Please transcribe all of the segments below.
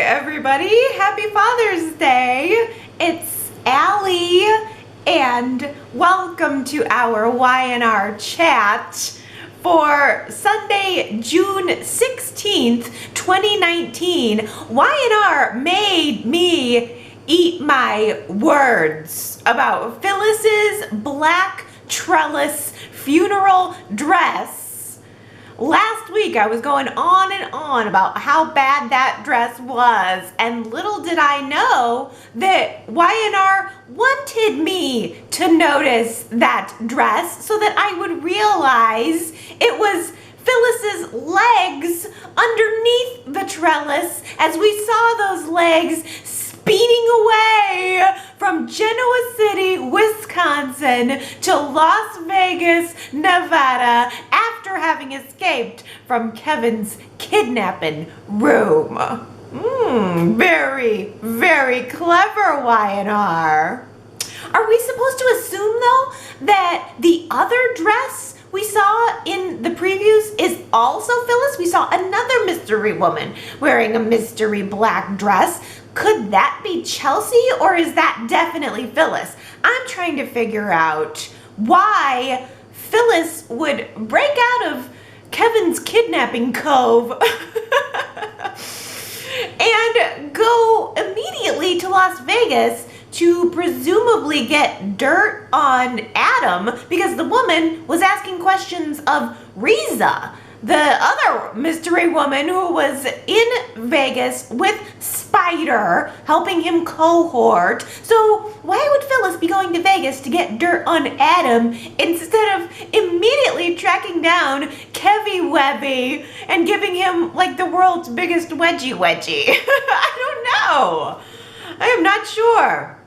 everybody. Happy Father's Day. It's Allie, and welcome to our Y&R Chat for Sunday, June 16th, 2019. Y&R made me eat my words about Phyllis's black trellis funeral dress. Last week I was going on and on about how bad that dress was, and little did I know that Y&R wanted me to notice that dress so that I would realize it was Phyllis's legs underneath the trellis as we saw those legs speeding away from Genoa City, Wisconsin to Las Vegas, Nevada after having escaped from Kevin's kidnapping room. Very, very clever, Y&R. Are we supposed to assume, though, that the other dress we saw in the previews is also Phyllis? We saw another mystery woman wearing a mystery black dress. Could that be Chelsea, or is that definitely Phyllis? I'm trying to figure out why Phyllis would break out of Kevin's kidnapping cove and go immediately to Las Vegas to presumably get dirt on Adam because the woman was asking questions of Riza, the other mystery woman who was in Vegas with Spider, helping him cohort. So why would Phyllis be going to Vegas to get dirt on Adam instead of immediately tracking down Kevy Webby and giving him like the world's biggest wedgie? I don't know. I am not sure.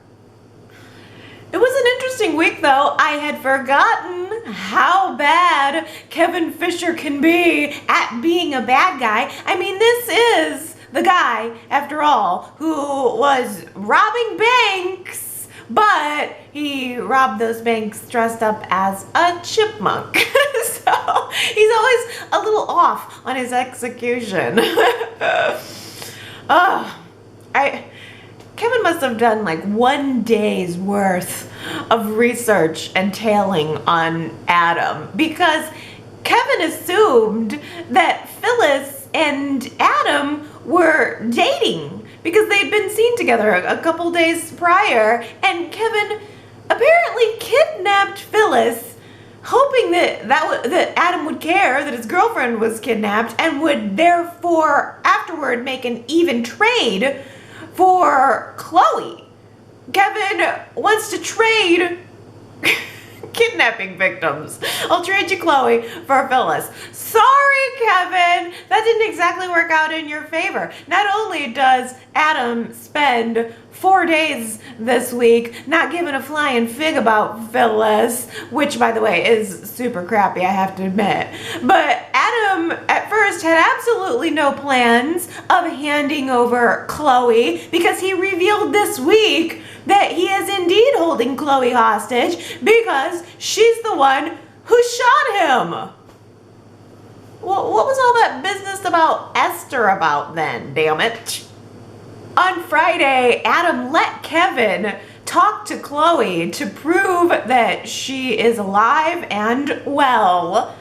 It was an interesting week, though. I had forgotten how bad Kevin Fisher can be at being a bad guy. I mean, this is the guy, after all, who was robbing banks, but he robbed those banks dressed up as a chipmunk. So he's always a little off on his execution. Kevin must have done like 1 day's worth of research and tailing on Adam, because Kevin assumed that Phyllis and Adam were dating because they'd been seen together a couple days prior, and Kevin apparently kidnapped Phyllis, hoping that Adam would care that his girlfriend was kidnapped and would therefore afterward make an even trade for Chloe. Kevin wants to trade kidnapping victims. I'll trade you Chloe for Phyllis. Sorry, Kevin. That didn't exactly work out in your favor. Not only does Adam spend 4 days this week not giving a flying fig about Phyllis, which, by the way, is super crappy, I have to admit. But Adam, at first, had absolutely no plans of handing over Chloe because he revealed this week that he is indeed holding Chloe hostage because she's the one who shot him. Well, what was all that business about Esther about then, damn it? On Friday, Adam let Kevin talk to Chloe to prove that she is alive and well.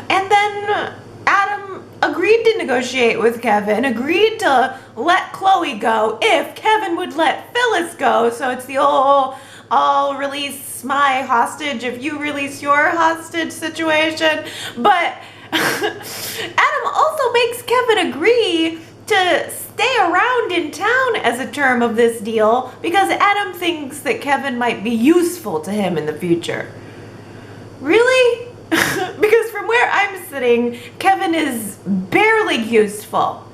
And then Adam agreed to negotiate with Kevin, agreed to let Chloe go if Kevin would let Phyllis go. So it's the old, I'll release my hostage if you release your hostage situation. But Adam also makes Kevin agree to stay around in town as a term of this deal because Adam thinks that Kevin might be useful to him in the future. Really? Because from where I'm sitting, Kevin is barely useful.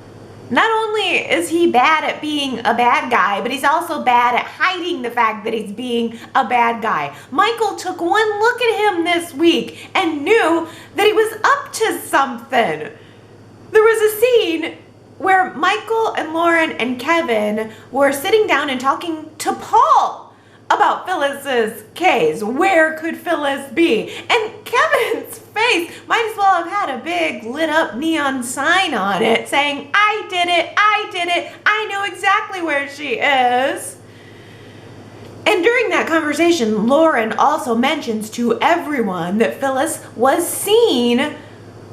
Not only is he bad at being a bad guy, but he's also bad at hiding the fact that he's being a bad guy. Michael took one look at him this week and knew that he was up to something. There was a scene where Michael and Lauren and Kevin were sitting down and talking to Paul about Phyllis's case. Where could Phyllis be? And Kevin's face might as well have had a big lit up neon sign on it saying, I did it, did it. I know exactly where she is. And during that conversation, Lauren also mentions to everyone that Phyllis was seen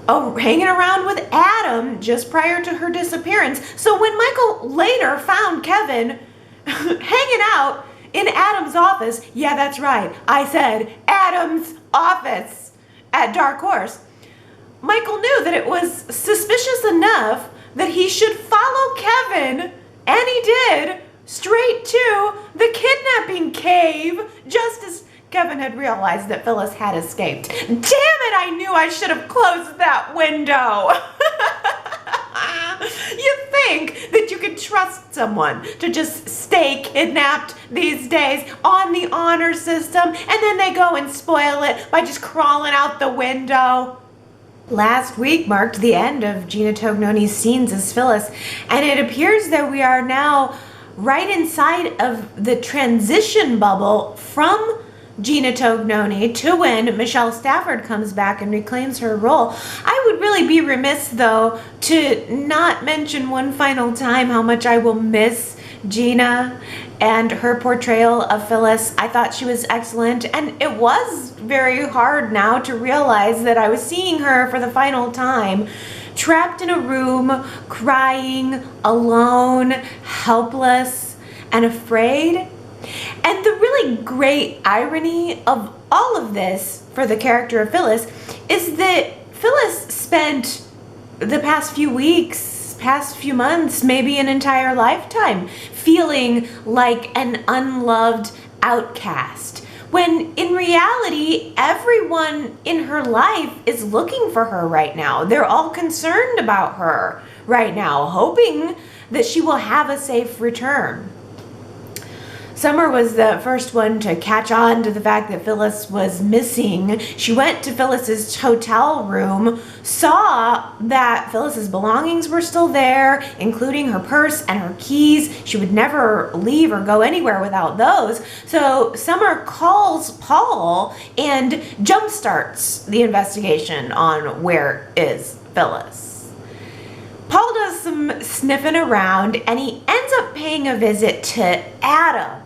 hanging around with Adam just prior to her disappearance. So when Michael later found Kevin hanging out in Adam's office, yeah, that's right, I said Adam's office at Dark Horse, Michael knew that it was suspicious enough that he should follow Kevin, and he did, straight to the kidnapping cave, just as Kevin had realized that Phyllis had escaped. Damn it, I knew I should have closed that window. You think that you could trust someone to just stay kidnapped these days on the honor system, and then they go and spoil it by just crawling out the window? Last week marked the end of Gina Tognoni's scenes as Phyllis, and it appears that we are now right inside of the transition bubble from Gina Tognoni to when Michelle Stafford comes back and reclaims her role. I would really be remiss, though, to not mention one final time how much I will miss Gina and her portrayal of Phyllis. I thought she was excellent, and it was very hard now to realize that I was seeing her for the final time, trapped in a room, crying, alone, helpless, and afraid. And the really great irony of all of this for the character of Phyllis is that Phyllis spent the past few weeks, past few months, maybe an entire lifetime, feeling like an unloved outcast, when in reality, everyone in her life is looking for her right now. They're all concerned about her right now, hoping that she will have a safe return. Summer was the first one to catch on to the fact that Phyllis was missing. She went to Phyllis's hotel room, saw that Phyllis's belongings were still there, including her purse and her keys. She would never leave or go anywhere without those. So Summer calls Paul and jumpstarts the investigation on where is Phyllis. Paul does some sniffing around, and he ends up paying a visit to Adam.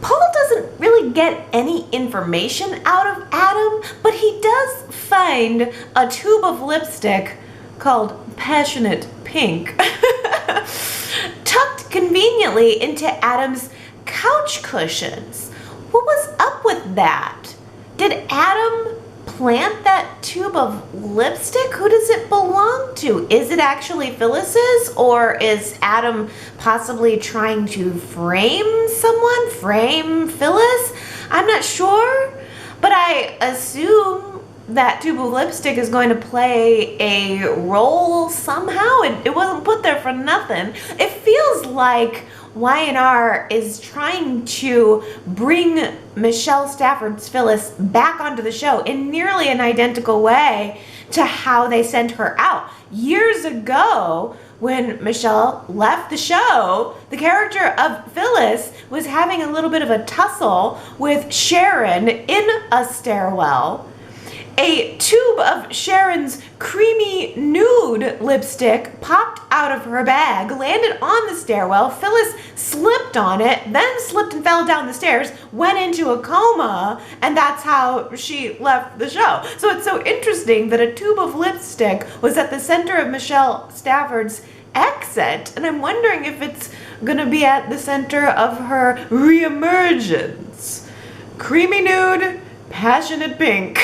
Paul doesn't really get any information out of Adam, but he does find a tube of lipstick called Passionate Pink tucked conveniently into Adam's couch cushions. What was up with that? Did Adam plant that tube of lipstick? Who does it belong to? Is it actually Phyllis's, or is Adam possibly trying to frame someone? Frame Phyllis? I'm not sure, but I assume that tube of lipstick is going to play a role somehow. It wasn't put there for nothing. It feels like Y&R is trying to bring Michelle Stafford's Phyllis back onto the show in nearly an identical way to how they sent her out. Years ago, when Michelle left the show, the character of Phyllis was having a little bit of a tussle with Sharon in a stairwell. A tube of Sharon's creamy nude lipstick popped out of her bag, landed on the stairwell. Phyllis slipped on it, then slipped and fell down the stairs, went into a coma, and that's how she left the show. So it's so interesting that a tube of lipstick was at the center of Michelle Stafford's exit, and I'm wondering if it's gonna be at the center of her reemergence. Creamy nude, passionate pink.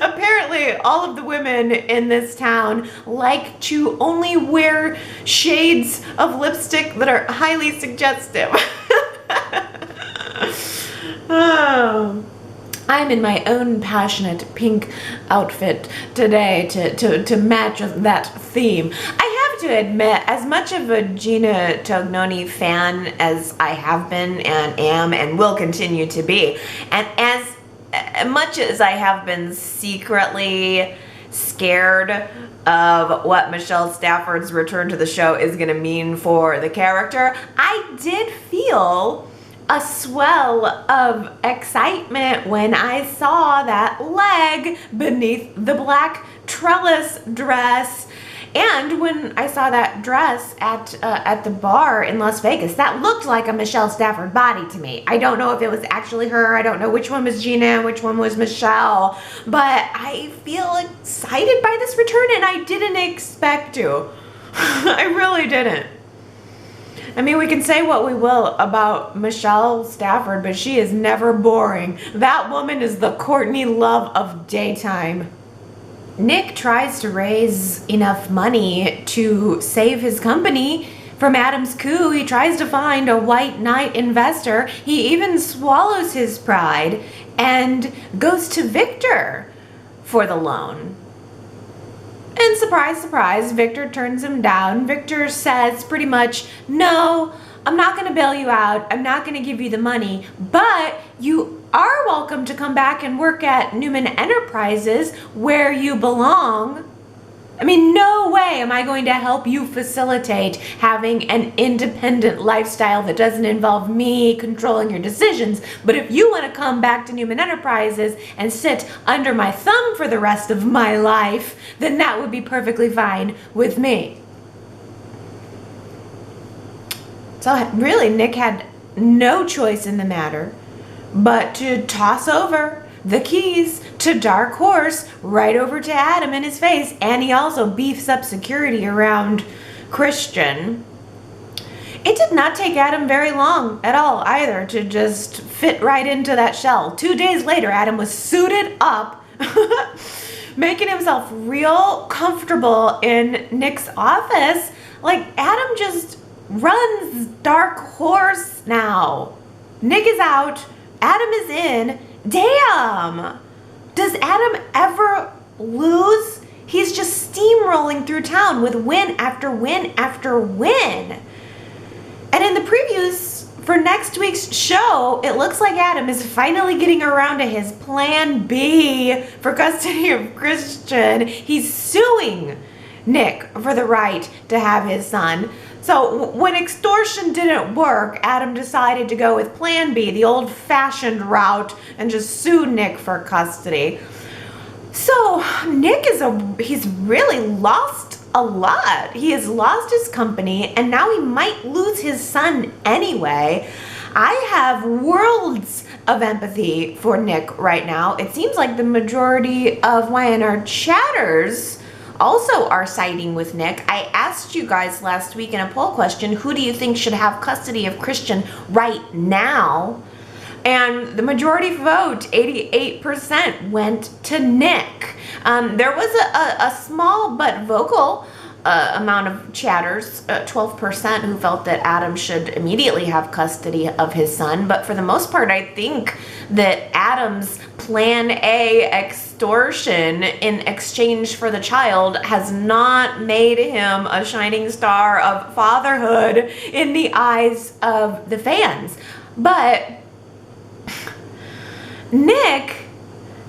Apparently, all of the women in this town like to only wear shades of lipstick that are highly suggestive. Oh. I'm in my own passionate pink outfit today to match that theme. I have to admit, as much of a Gina Tognoni fan as I have been and am and will continue to be, and as much as I have been secretly scared of what Michelle Stafford's return to the show is going to mean for the character, I did feel a swell of excitement when I saw that leg beneath the black trellis dress. And when I saw that dress at the bar in Las Vegas, that looked like a Michelle Stafford body to me. I don't know if it was actually her. I don't know which one was Gina and which one was Michelle. But I feel excited by this return, and I didn't expect to. I really didn't. I mean, we can say what we will about Michelle Stafford, but she is never boring. That woman is the Courtney Love of daytime. Nick tries to raise enough money to save his company from Adam's coup. He tries to find a white knight investor. He even swallows his pride and goes to Victor for the loan. And surprise, surprise, Victor turns him down. Victor says pretty much, no, I'm not going to bail you out. I'm not going to give you the money, but you are welcome to come back and work at Newman Enterprises where you belong. I mean, no way am I going to help you facilitate having an independent lifestyle that doesn't involve me controlling your decisions. But if you want to come back to Newman Enterprises and sit under my thumb for the rest of my life, then that would be perfectly fine with me. So really, Nick had no choice in the matter but to toss over the keys to Dark Horse right over to Adam in his face, and he also beefs up security around Christian. It did not take Adam very long at all either to just fit right into that shell. 2 days later, Adam was suited up, making himself real comfortable in Nick's office. Like, Adam just runs Dark Horse now. Nick is out, Adam is in. Damn! Does Adam ever lose? He's just steamrolling through town with win after win after win. And in the previews for next week's show, it looks like Adam is finally getting around to his plan B for custody of Christian. He's suing Nick for the right to have his son. So when extortion didn't work, Adam decided to go with plan B, the old-fashioned route, and just sue Nick for custody. So Nick he's really lost a lot. He has lost his company, and now he might lose his son anyway. I have worlds of empathy for Nick right now. It seems like the majority of Y&R chatters also are siding with Nick. I asked you guys last week in a poll question, who do you think should have custody of Christian right now? And the majority vote, 88%, went to Nick. There was a small but vocal amount of chatters, 12%, who felt that Adam should immediately have custody of his son. But for the most part, I think that Adam's plan A extortion in exchange for the child has not made him a shining star of fatherhood in the eyes of the fans. But Nick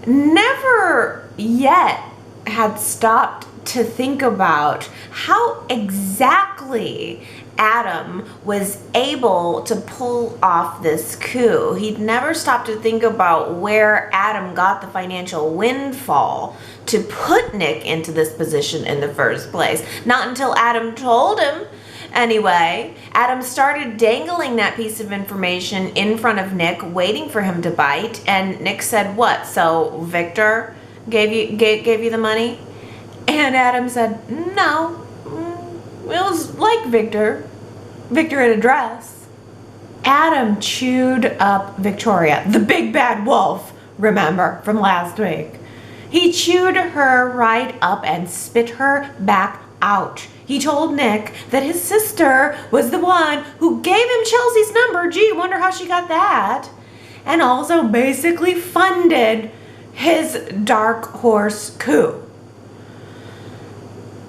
never yet had stopped to think about how exactly Adam was able to pull off this coup. He'd never stopped to think about where Adam got the financial windfall to put Nick into this position in the first place. Not until Adam told him. Anyway, Adam started dangling that piece of information in front of Nick, waiting for him to bite, and Nick said, what? So Victor gave you the money? And Adam said, no, it was like Victor in a dress. Adam chewed up Victoria, the big bad wolf, remember, from last week. He chewed her right up and spit her back out. He told Nick that his sister was the one who gave him Chelsea's number. Gee, wonder how she got that. And also basically funded his Dark Horse coup.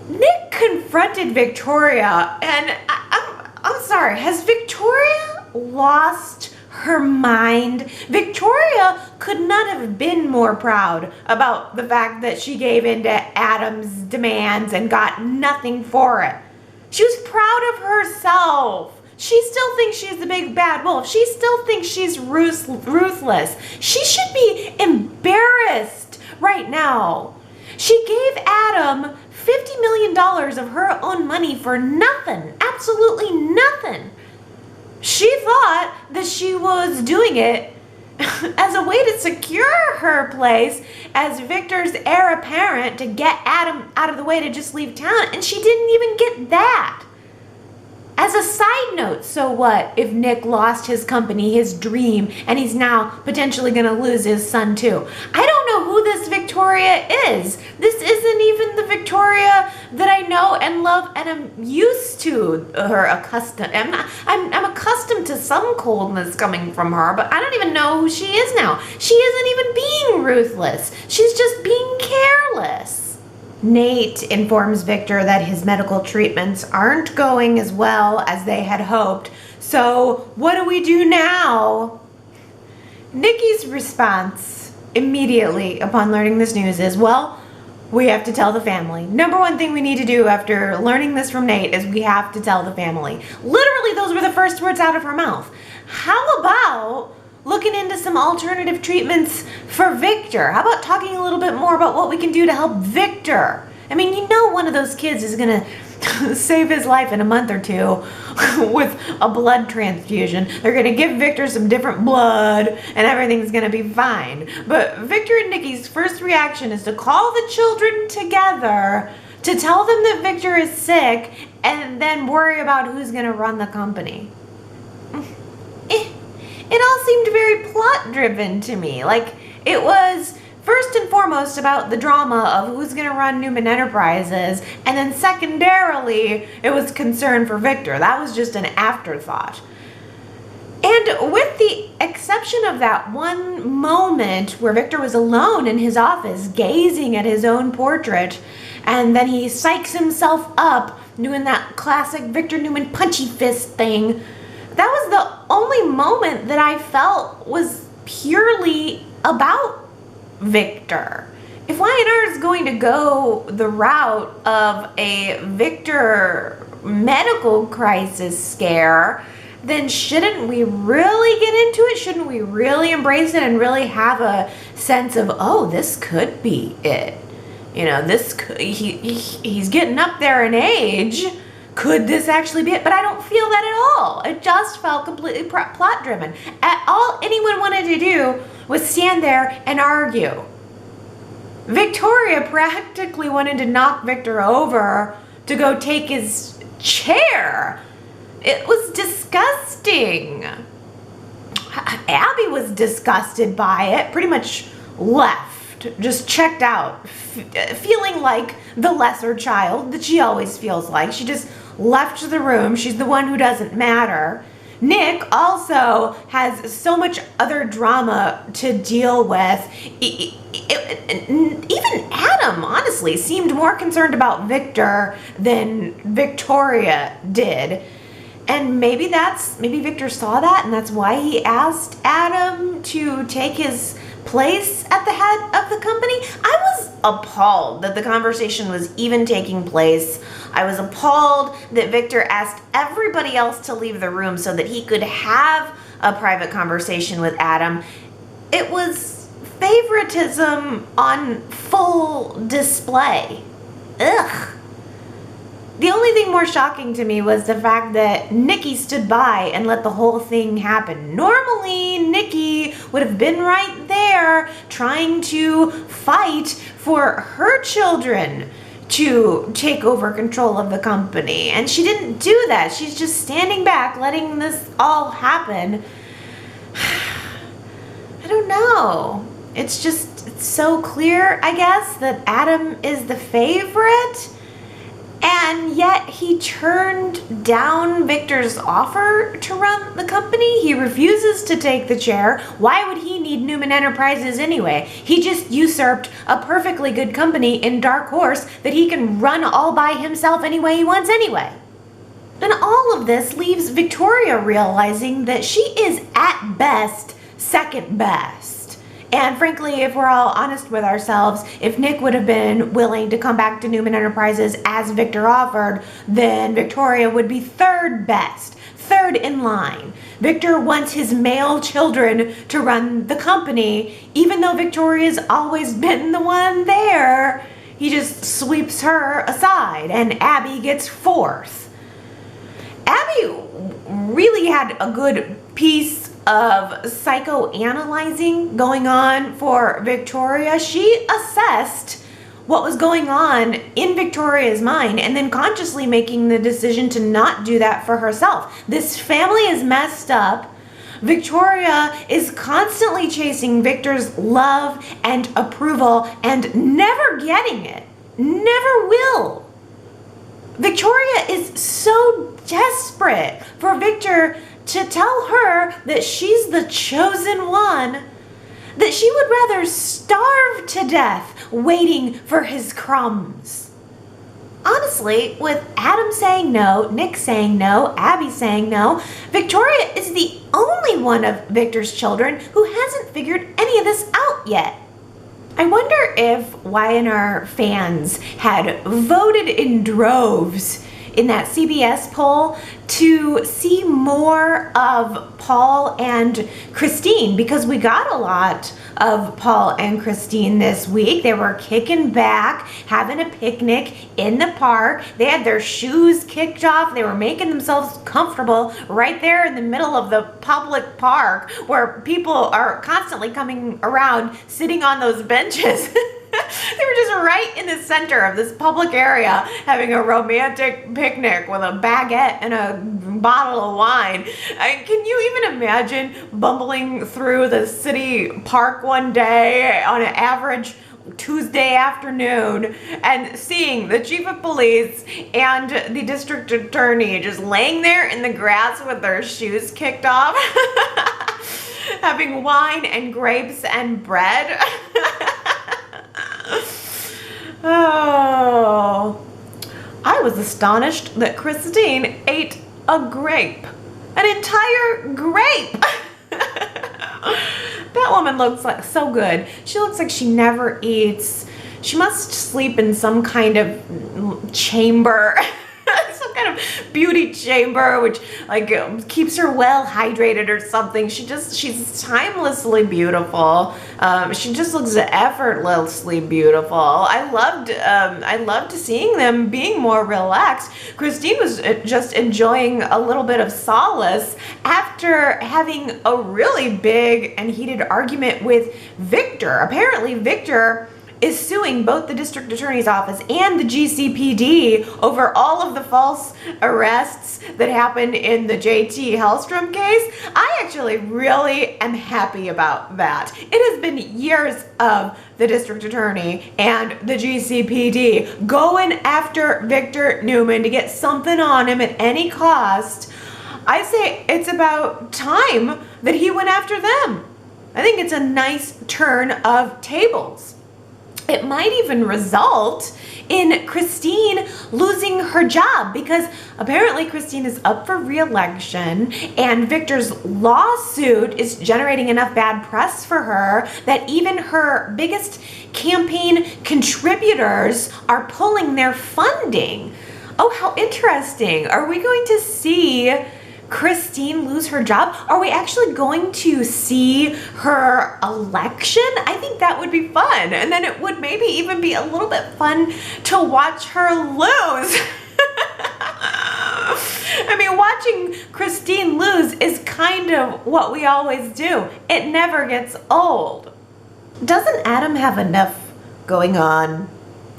Nick confronted Victoria, and I'm sorry, has Victoria lost her mind? Victoria could not have been more proud about the fact that she gave in to Adam's demands and got nothing for it. She was proud of herself. She still thinks she's the big bad wolf. She still thinks she's ruthless. She should be embarrassed right now. She gave Adam $50 million of her own money for nothing, absolutely nothing. She thought that she was doing it as a way to secure her place as Victor's heir apparent to get Adam out of the way to just leave town, and she didn't even get that. As a side note, so what if Nick lost his company, his dream, and he's now potentially going to lose his son too? I don't know who this Victoria is. This isn't even the Victoria that I know and love and I'm used to her accustomed. I'm accustomed to some coldness coming from her, but I don't even know who she is now. She isn't even being ruthless. She's just being careless. Nate informs Victor that his medical treatments aren't going as well as they had hoped. So what do we do now? Nikki's response immediately upon learning this news is, well, we have to tell the family. Number one thing we need to do after learning this from Nate is we have to tell the family. Literally, those were the first words out of her mouth. How about looking into some alternative treatments for Victor? How about talking a little bit more about what we can do to help Victor? I mean, you know one of those kids is gonna save his life in a month or two with a blood transfusion. They're gonna give Victor some different blood and everything's gonna be fine. But Victor and Nikki's first reaction is to call the children together to tell them that Victor is sick and then worry about who's gonna run the company. It all seemed very plot-driven to me. Like, it was first and foremost about the drama of who's going to run Newman Enterprises, and then secondarily, it was concern for Victor. That was just an afterthought. And with the exception of that one moment where Victor was alone in his office gazing at his own portrait, and then he psychs himself up doing that classic Victor Newman punchy fist thing, that was the only moment that I felt was purely about Victor. If Y&R is going to go the route of a Victor medical crisis scare, then shouldn't we really get into it? Shouldn't we really embrace it and really have a sense of, oh, this could be it? You know, this could, he's getting up there in age. Could this actually be it? But I don't feel that at all. It just felt completely plot driven. All anyone wanted to do was stand there and argue. Victoria practically wanted to knock Victor over to go take his chair. It was disgusting. Abby was disgusted by it, pretty much left, just checked out, feeling like the lesser child that she always feels like. She just left the room. She's the one who doesn't matter. Nick also has so much other drama to deal with. Even Adam, honestly, seemed more concerned about Victor than Victoria did. And maybe Victor saw that, and that's why he asked Adam to take his place at the head of the company. I was appalled that the conversation was even taking place. I was appalled that Victor asked everybody else to leave the room so that he could have a private conversation with Adam. It was favoritism on full display. Ugh. The only thing more shocking to me was the fact that Nikki stood by and let the whole thing happen. Normally, Nikki would have been right there trying to fight for her children to take over control of the company. And she didn't do that. She's just standing back, letting this all happen. I don't know. It's so clear, I guess, that Adam is the favorite. And yet he turned down Victor's offer to run the company. He refuses to take the chair. Why would he need Newman Enterprises anyway? He just usurped a perfectly good company in Dark Horse that he can run all by himself any way he wants anyway. And all of this leaves Victoria realizing that she is at best second best. And frankly, if we're all honest with ourselves, if Nick would have been willing to come back to Newman Enterprises as Victor offered, then Victoria would be third best, third in line. Victor wants his male children to run the company, even though Victoria's always been the one there. he just sweeps her aside and Abby gets fourth. Abby really had a good piece of psychoanalyzing going on for Victoria. She assessed what was going on in Victoria's mind and then consciously making the decision to not do that for herself. This family is messed up. Victoria is constantly chasing Victor's love and approval and never getting it. Never will. Victoria is so desperate for Victor to tell her that she's the chosen one, that she would rather starve to death waiting for his crumbs. Honestly, with Adam saying no, Nick saying no, Abby saying no, Victoria is the only one of Victor's children who hasn't figured any of this out yet. I wonder if Y&R fans had voted in droves in that CBS poll to see more of Paul and Christine, because we got a lot of Paul and Christine this week. They were kicking back, having a picnic in the park. They had their shoes kicked off. They were making themselves comfortable right there in the middle of the public park where people are constantly coming around sitting on those benches. They were just right in the center of this public area having a romantic picnic with a baguette and a bottle of wine. Can you even imagine bumbling through the city park one day on an average Tuesday afternoon and seeing the chief of police and the district attorney just laying there in the grass with their shoes kicked off, having wine and grapes and bread? Oh, I was astonished that Christine ate a grape. An entire grape! That woman looks like so good. She looks like she never eats. She must sleep in some kind of chamber. Some kind of beauty chamber which keeps her well hydrated or something. She's timelessly beautiful. She just looks effortlessly beautiful. I loved seeing them being more relaxed. Christine was just enjoying a little bit of solace after having a really big and heated argument with Victor. Apparently Victor is suing both the district attorney's office and the GCPD over all of the false arrests that happened in the JT Hellstrom case. I actually really am happy about that. It has been years of the district attorney and the GCPD going after Victor Newman to get something on him at any cost. I say it's about time that he went after them. I think it's a nice turn of tables. It might even result in Christine losing her job, because apparently Christine is up for re-election and Victor's lawsuit is generating enough bad press for her that even her biggest campaign contributors are pulling their funding. Oh, how interesting. Are we going to see Christine lose her job? Are we actually going to see her election? I think that would be fun. And then it would maybe even be a little bit fun to watch her lose. I mean, watching Christine lose is kind of what we always do. It never gets old. Doesn't Adam have enough going on?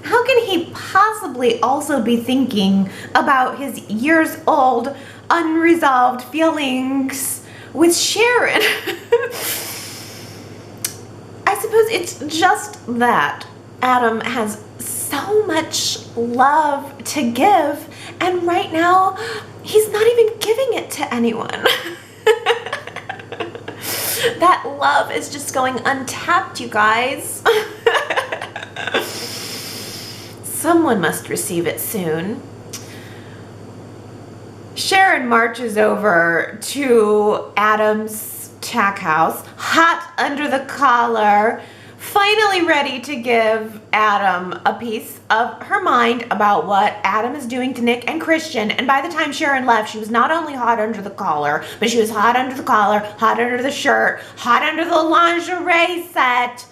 How can he possibly also be thinking about his years-old unresolved feelings with Sharon? I suppose it's just that Adam has so much love to give, and right now he's not even giving it to anyone. That love is just going untapped, you guys. Someone must receive it soon. Sharon marches over to Adam's tack house, hot under the collar, finally ready to give Adam a piece of her mind about what Adam is doing to Nick and Christian. And by the time Sharon left, she was not only hot under the collar, but she was hot under the collar, hot under the shirt, hot under the lingerie set.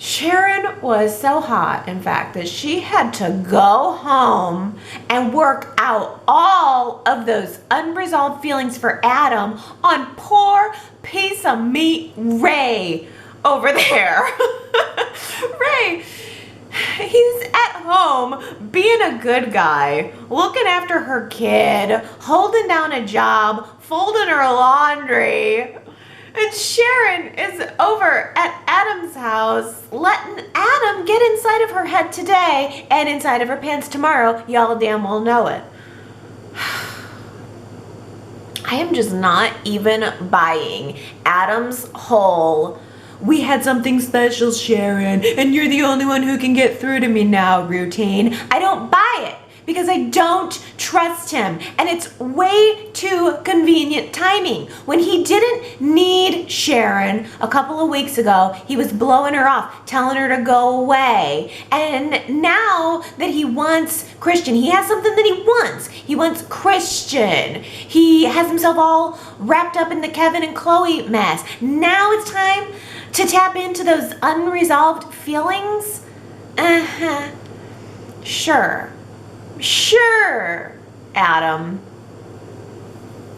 Sharon was so hot, in fact, that she had to go home and work out all of those unresolved feelings for Adam on poor piece of meat Ray over there. Ray, he's at home being a good guy, looking after her kid, holding down a job, folding her laundry. And Sharon is over at Adam's house, letting Adam get inside of her head today and inside of her pants tomorrow. Y'all damn well know it. I am just not even buying Adam's whole, "we had something special, Sharon, and you're the only one who can get through to me now" routine. I don't buy it because I don't trust him, and it's way too convenient timing. When he didn't need Sharon a couple of weeks ago, he was blowing her off, telling her to go away. And now that he wants Christian, he has something that he wants. He wants Christian. He has himself all wrapped up in the Kevin and Chloe mess. Now it's time to tap into those unresolved feelings? Sure, Adam.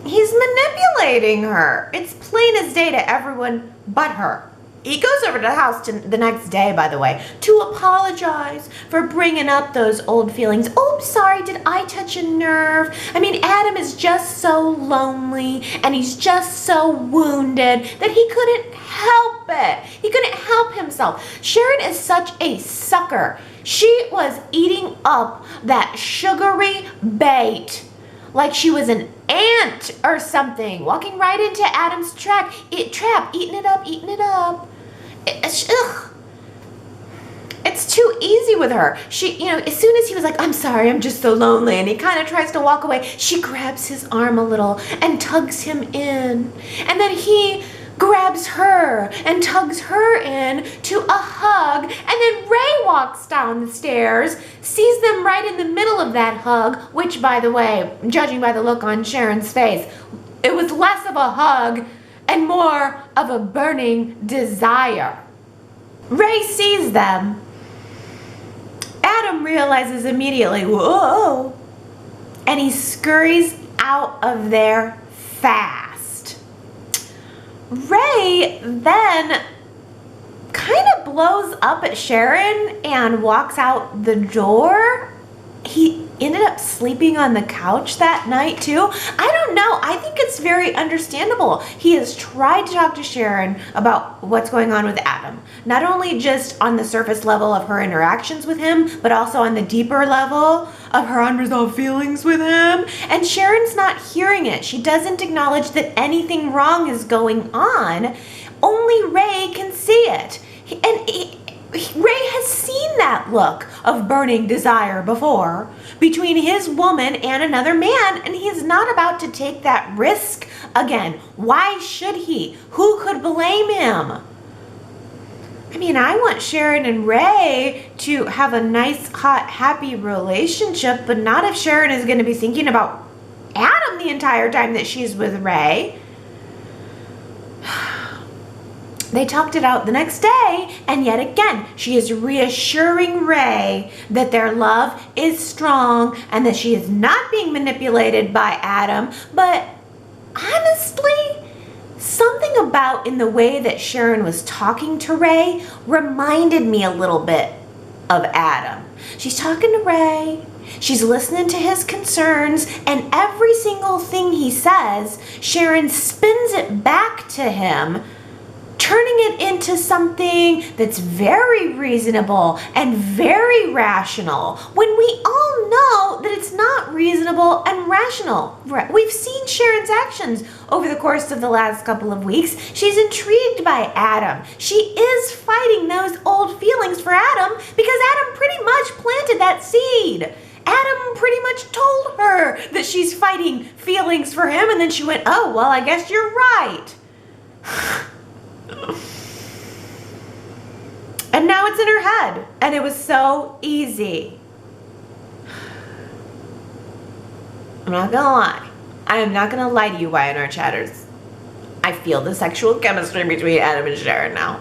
He's manipulating her. It's plain as day to everyone but her. He goes over to the house the next day, by the way, to apologize for bringing up those old feelings. "Oh, sorry, did I touch a nerve? I mean, Adam is just so lonely and he's just so wounded that he couldn't help it. He couldn't help himself." Sharon is such a sucker. She was eating up that sugary bait like she was an ant or something, walking right into Adam's trap, eating it up. It's too easy with her. She, as soon as he was like, "I'm sorry, I'm just so lonely," and he kind of tries to walk away, she grabs his arm a little and tugs him in. And then he grabs her and tugs her in to a hug, and then Ray walks down the stairs, sees them right in the middle of that hug, which, by the way, judging by the look on Sharon's face, it was less of a hug and more of a burning desire. Ray sees them. Adam realizes immediately, whoa, and he scurries out of there fast. Ray then kind of blows up at Sharon and walks out the door. He ended up sleeping on the couch that night too. I don't know. I think it's very understandable. He has tried to talk to Sharon about what's going on with Adam. Not only just on the surface level of her interactions with him, but also on the deeper level of her unresolved feelings with him. And Sharon's not hearing it. She doesn't acknowledge that anything wrong is going on. Only Ray can see it. Ray has seen that look of burning desire before between his woman and another man, and he's not about to take that risk again. Why should he? Who could blame him? I mean, I want Sharon and Ray to have a nice, hot, happy relationship, but not if Sharon is going to be thinking about Adam the entire time that she's with Ray. They talked it out the next day, and yet again, she is reassuring Ray that their love is strong and that she is not being manipulated by Adam. But honestly, something about in the way that Sharon was talking to Ray reminded me a little bit of Adam. She's talking to Ray, she's listening to his concerns, and every single thing he says, Sharon spins it back to him, turning it into something that's very reasonable and very rational, when we all know that it's not reasonable and rational. We've seen Sharon's actions over the course of the last couple of weeks. She's intrigued by Adam. She is fighting those old feelings for Adam because Adam pretty much planted that seed. Adam pretty much told her that she's fighting feelings for him, and then she went, "Oh, well, I guess you're right." And now it's in her head, and it was so easy. I'm not gonna lie. I am not gonna lie to you, Y&R chatters. I feel the sexual chemistry between Adam and Sharon now.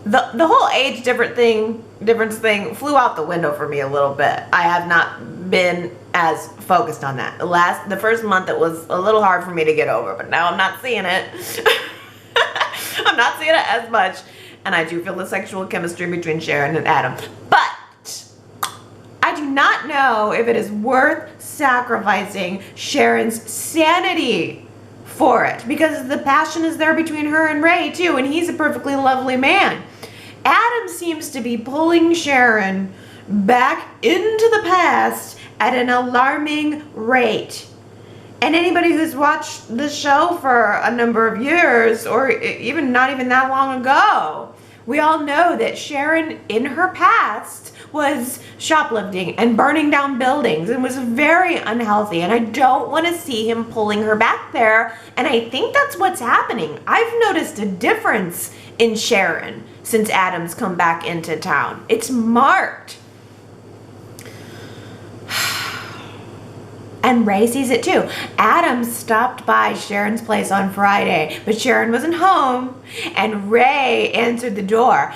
the whole age difference thing flew out the window for me a little bit. I have not been as focused on that. The first month it was a little hard for me to get over, but now I'm not seeing it. I'm not seeing it as much, and I do feel the sexual chemistry between Sharon and Adam. But I do not know if it is worth sacrificing Sharon's sanity for it, because the passion is there between her and Ray too, and he's a perfectly lovely man. Adam seems to be pulling Sharon back into the past at an alarming rate. And anybody who's watched the show for a number of years, or even not even that long ago, we all know that Sharon in her past was shoplifting and burning down buildings and was very unhealthy, and I don't want to see him pulling her back there, and I think that's what's happening. I've noticed a difference in Sharon since Adam's come back into town. It's marked. And Ray sees it too. Adam stopped by Sharon's place on Friday, but Sharon wasn't home, and Ray answered the door.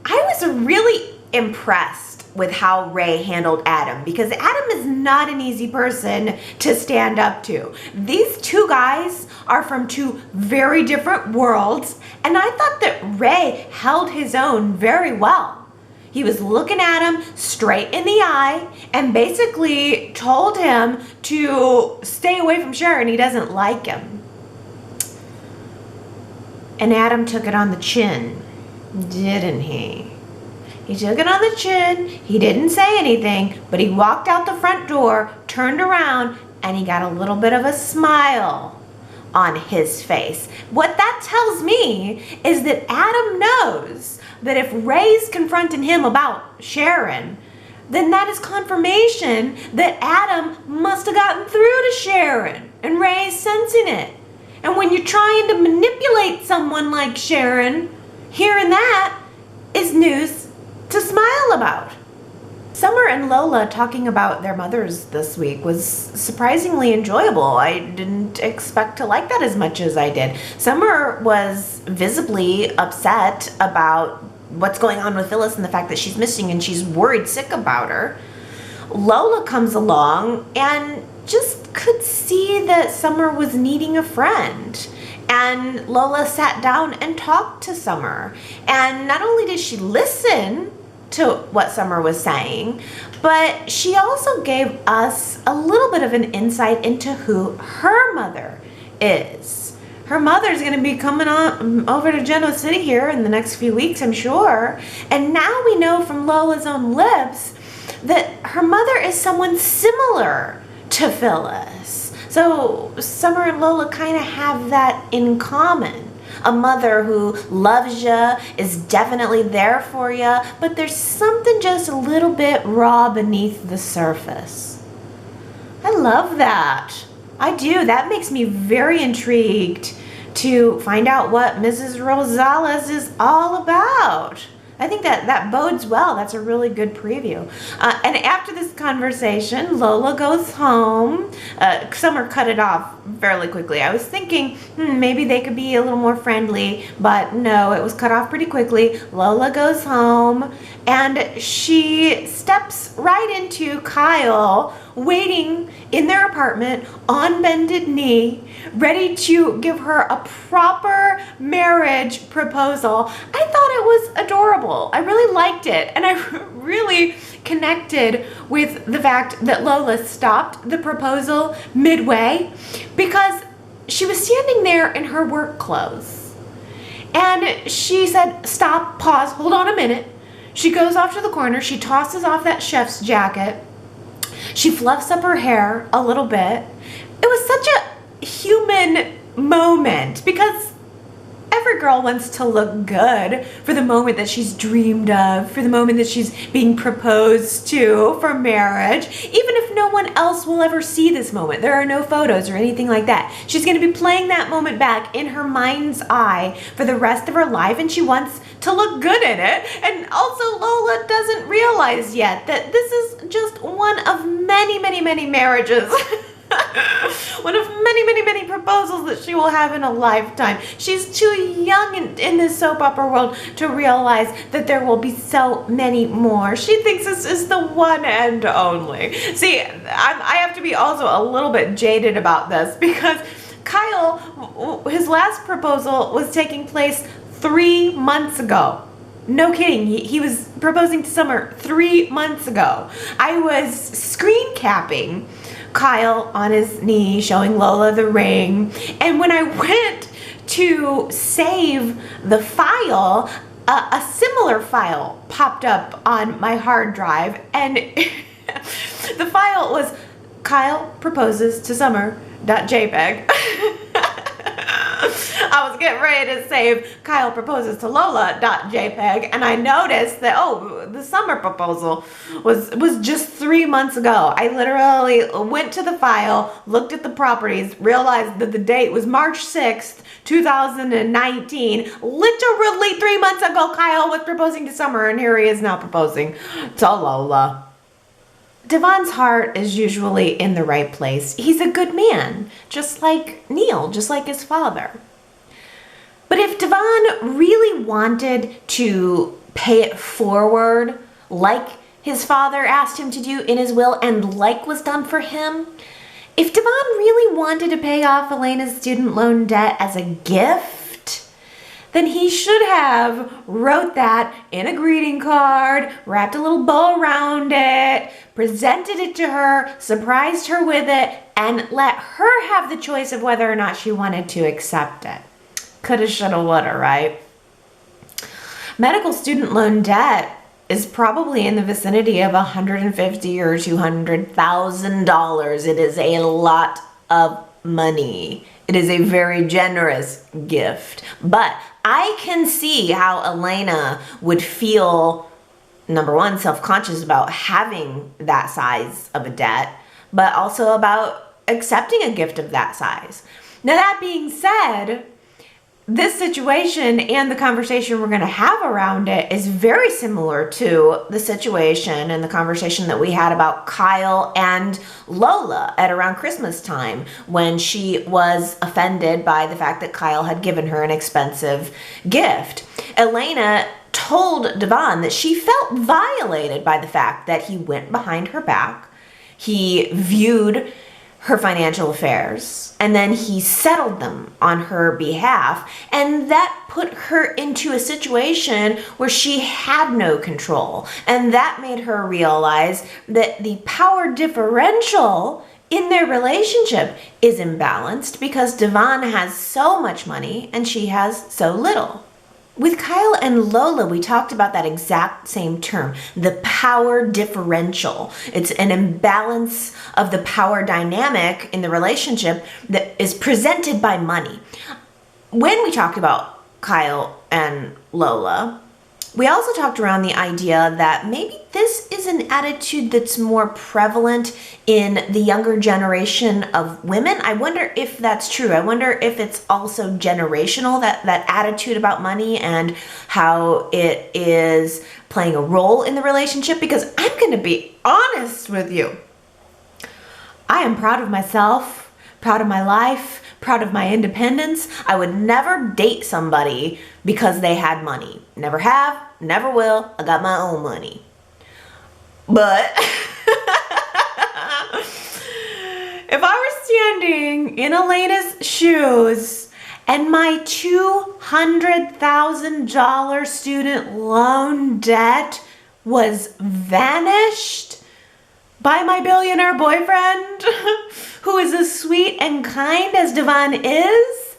I was really impressed with how Ray handled Adam, because Adam is not an easy person to stand up to. These two guys are from two very different worlds, and I thought that Ray held his own very well. He was looking at him straight in the eye and basically told him to stay away from Sharon. He doesn't like him. And Adam took it on the chin, didn't he? He took it on the chin. He didn't say anything, but he walked out the front door, turned around, and he got a little bit of a smile on his face. What that tells me is that Adam knows that if Ray's confronting him about Sharon, then that is confirmation that Adam must have gotten through to Sharon, and Ray's sensing it. And when you're trying to manipulate someone like Sharon, hearing that is news to smile about. Summer and Lola talking about their mothers this week was surprisingly enjoyable. I didn't expect to like that as much as I did. Summer was visibly upset about what's going on with Phyllis and the fact that she's missing, and she's worried sick about her. Lola comes along and just could see that Summer was needing a friend. And Lola sat down and talked to Summer. And not only did she listen to what Summer was saying, but she also gave us a little bit of an insight into who her mother is. Her mother's going to be coming on over to Genoa City here in the next few weeks, I'm sure. And now we know from Lola's own lips that her mother is someone similar to Phyllis. So Summer and Lola kind of have that in common. A mother who loves you, is definitely there for you, but there's something just a little bit raw beneath the surface. I love that. I do. That makes me very intrigued to find out what Mrs. Rosales is all about. I think that bodes well. That's a really good preview. And after this conversation, Lola goes home. Summer cut it off fairly quickly. I was thinking maybe they could be a little more friendly, but no, it was cut off pretty quickly. Lola goes home, and she steps right into Kyle waiting in their apartment on bended knee, ready to give her a proper marriage proposal. I thought it was adorable. I really liked it, and I really connected with the fact that Lola stopped the proposal midway because she was standing there in her work clothes. And she said, stop, pause, hold on a minute. She goes off to the corner, she tosses off that chef's jacket, she fluffs up her hair a little bit. It was such a human moment because every girl wants to look good for the moment that she's dreamed of, for the moment that she's being proposed to for marriage, even if no one else will ever see this moment. There are no photos or anything like that. She's going to be playing that moment back in her mind's eye for the rest of her life, and she wants to look good in it. And also Lola doesn't realize yet that this is just one of many, many, many marriages. One of many, many, many proposals that she will have in a lifetime. She's too young in this soap opera world to realize that there will be so many more. She thinks this is the one and only. See, I have to be also a little bit jaded about this because Kyle, his last proposal was taking place 3 months ago. No kidding, he was proposing to Summer 3 months ago. I was screen capping Kyle on his knee, showing Lola the ring, and when I went to save the file, a similar file popped up on my hard drive, and the file was Kyle proposes to Summer.jpg. I was getting ready to save Kyle proposes to Lola.jpg, and I noticed that, oh, the Summer proposal was just 3 months ago. I literally went to the file, looked at the properties, realized that the date was March 6th, 2019. Literally 3 months ago, Kyle was proposing to Summer, and here he is now proposing to Lola. Devon's heart is usually in the right place. He's a good man, just like Neil, just like his father. But if Devon really wanted to pay it forward, like his father asked him to do in his will and like was done for him, if Devon really wanted to pay off Elena's student loan debt as a gift, then he should have wrote that in a greeting card, wrapped a little bow around it, presented it to her, surprised her with it, and let her have the choice of whether or not she wanted to accept it. Coulda, shoulda, woulda, right? Medical student loan debt is probably in the vicinity of $150,000 or $200,000. It is a lot of money. It is a very generous gift. But I can see how Elena would feel, number one, self-conscious about having that size of a debt, but also about accepting a gift of that size. Now, that being said, this situation and the conversation we're going to have around it is very similar to the situation and the conversation that we had about Kyle and Lola at around Christmas time when she was offended by the fact that Kyle had given her an expensive gift. Elena told Devon that she felt violated by the fact that he went behind her back, he viewed her financial affairs, and then he settled them on her behalf, and that put her into a situation where she had no control, and that made her realize that the power differential in their relationship is imbalanced because Devon has so much money and she has so little. With Kyle and Lola, we talked about that exact same term, the power differential. It's an imbalance of the power dynamic in the relationship that is presented by money. When we talked about Kyle and Lola, we also talked around the idea that maybe this is an attitude that's more prevalent in the younger generation of women. I wonder if that's true. I wonder if it's also generational, that attitude about money and how it is playing a role in the relationship. Because I'm going to be honest with you. I am proud of myself, proud of my life, proud of my independence. I would never date somebody because they had money. Never have, never will. I got my own money. But if I were standing in Elena's shoes and my $200,000 student loan debt was vanished by my billionaire boyfriend, who is as sweet and kind as Devon is,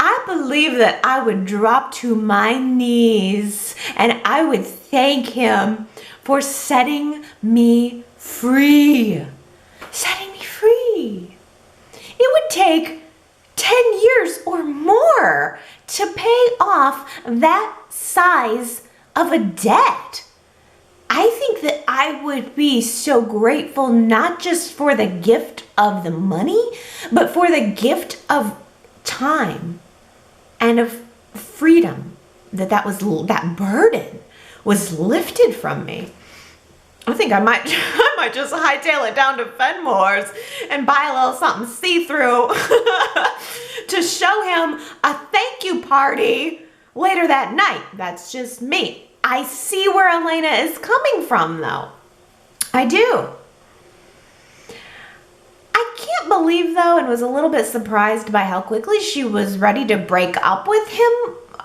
I believe that I would drop to my knees and I would thank him for setting me free. Setting me free. It would take 10 years or more to pay off that size of a debt. I think that I would be so grateful not just for the gift of the money, but for the gift of time and of freedom, that burden was lifted from me. I think I might I might just hightail it down to Fenmore's and buy a little something see-through to show him a thank you party later that night. That's just me. I see where Elena is coming from, though. I do. I can't believe, though, and was a little bit surprised by how quickly she was ready to break up with him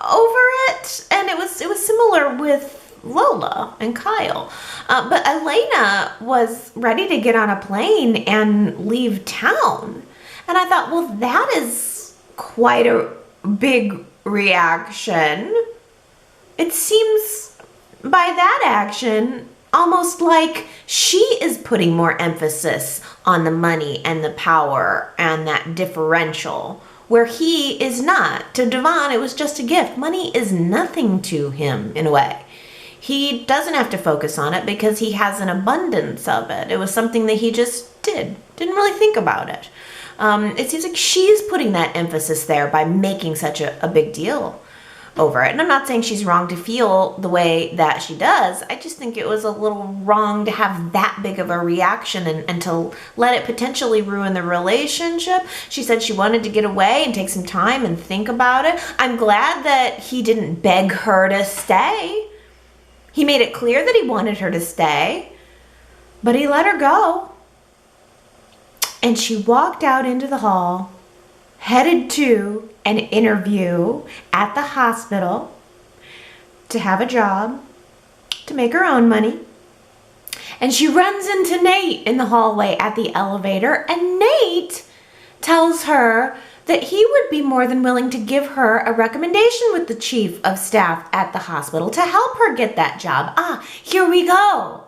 over it. And it was similar with Lola and Kyle. But Elena was ready to get on a plane and leave town. And I thought, well, that is quite a big reaction. It seems by that action almost like she is putting more emphasis on the money and the power and that differential, where he is not. To Devon, it was just a gift. Money is nothing to him in a way. He doesn't have to focus on it because he has an abundance of it. It was something that he just didn't really think about it. It seems like she's putting that emphasis there by making such a big deal over it. And I'm not saying she's wrong to feel the way that she does. I just think it was a little wrong to have that big of a reaction and to let it potentially ruin the relationship. She said she wanted to get away and take some time and think about it. I'm glad that he didn't beg her to stay. He made it clear that he wanted her to stay, but he let her go. And she walked out into the hall, headed to an interview at the hospital to have a job, to make her own money. And she runs into Nate in the hallway at the elevator, and Nate tells her that he would be more than willing to give her a recommendation with the chief of staff at the hospital to help her get that job. Here we go.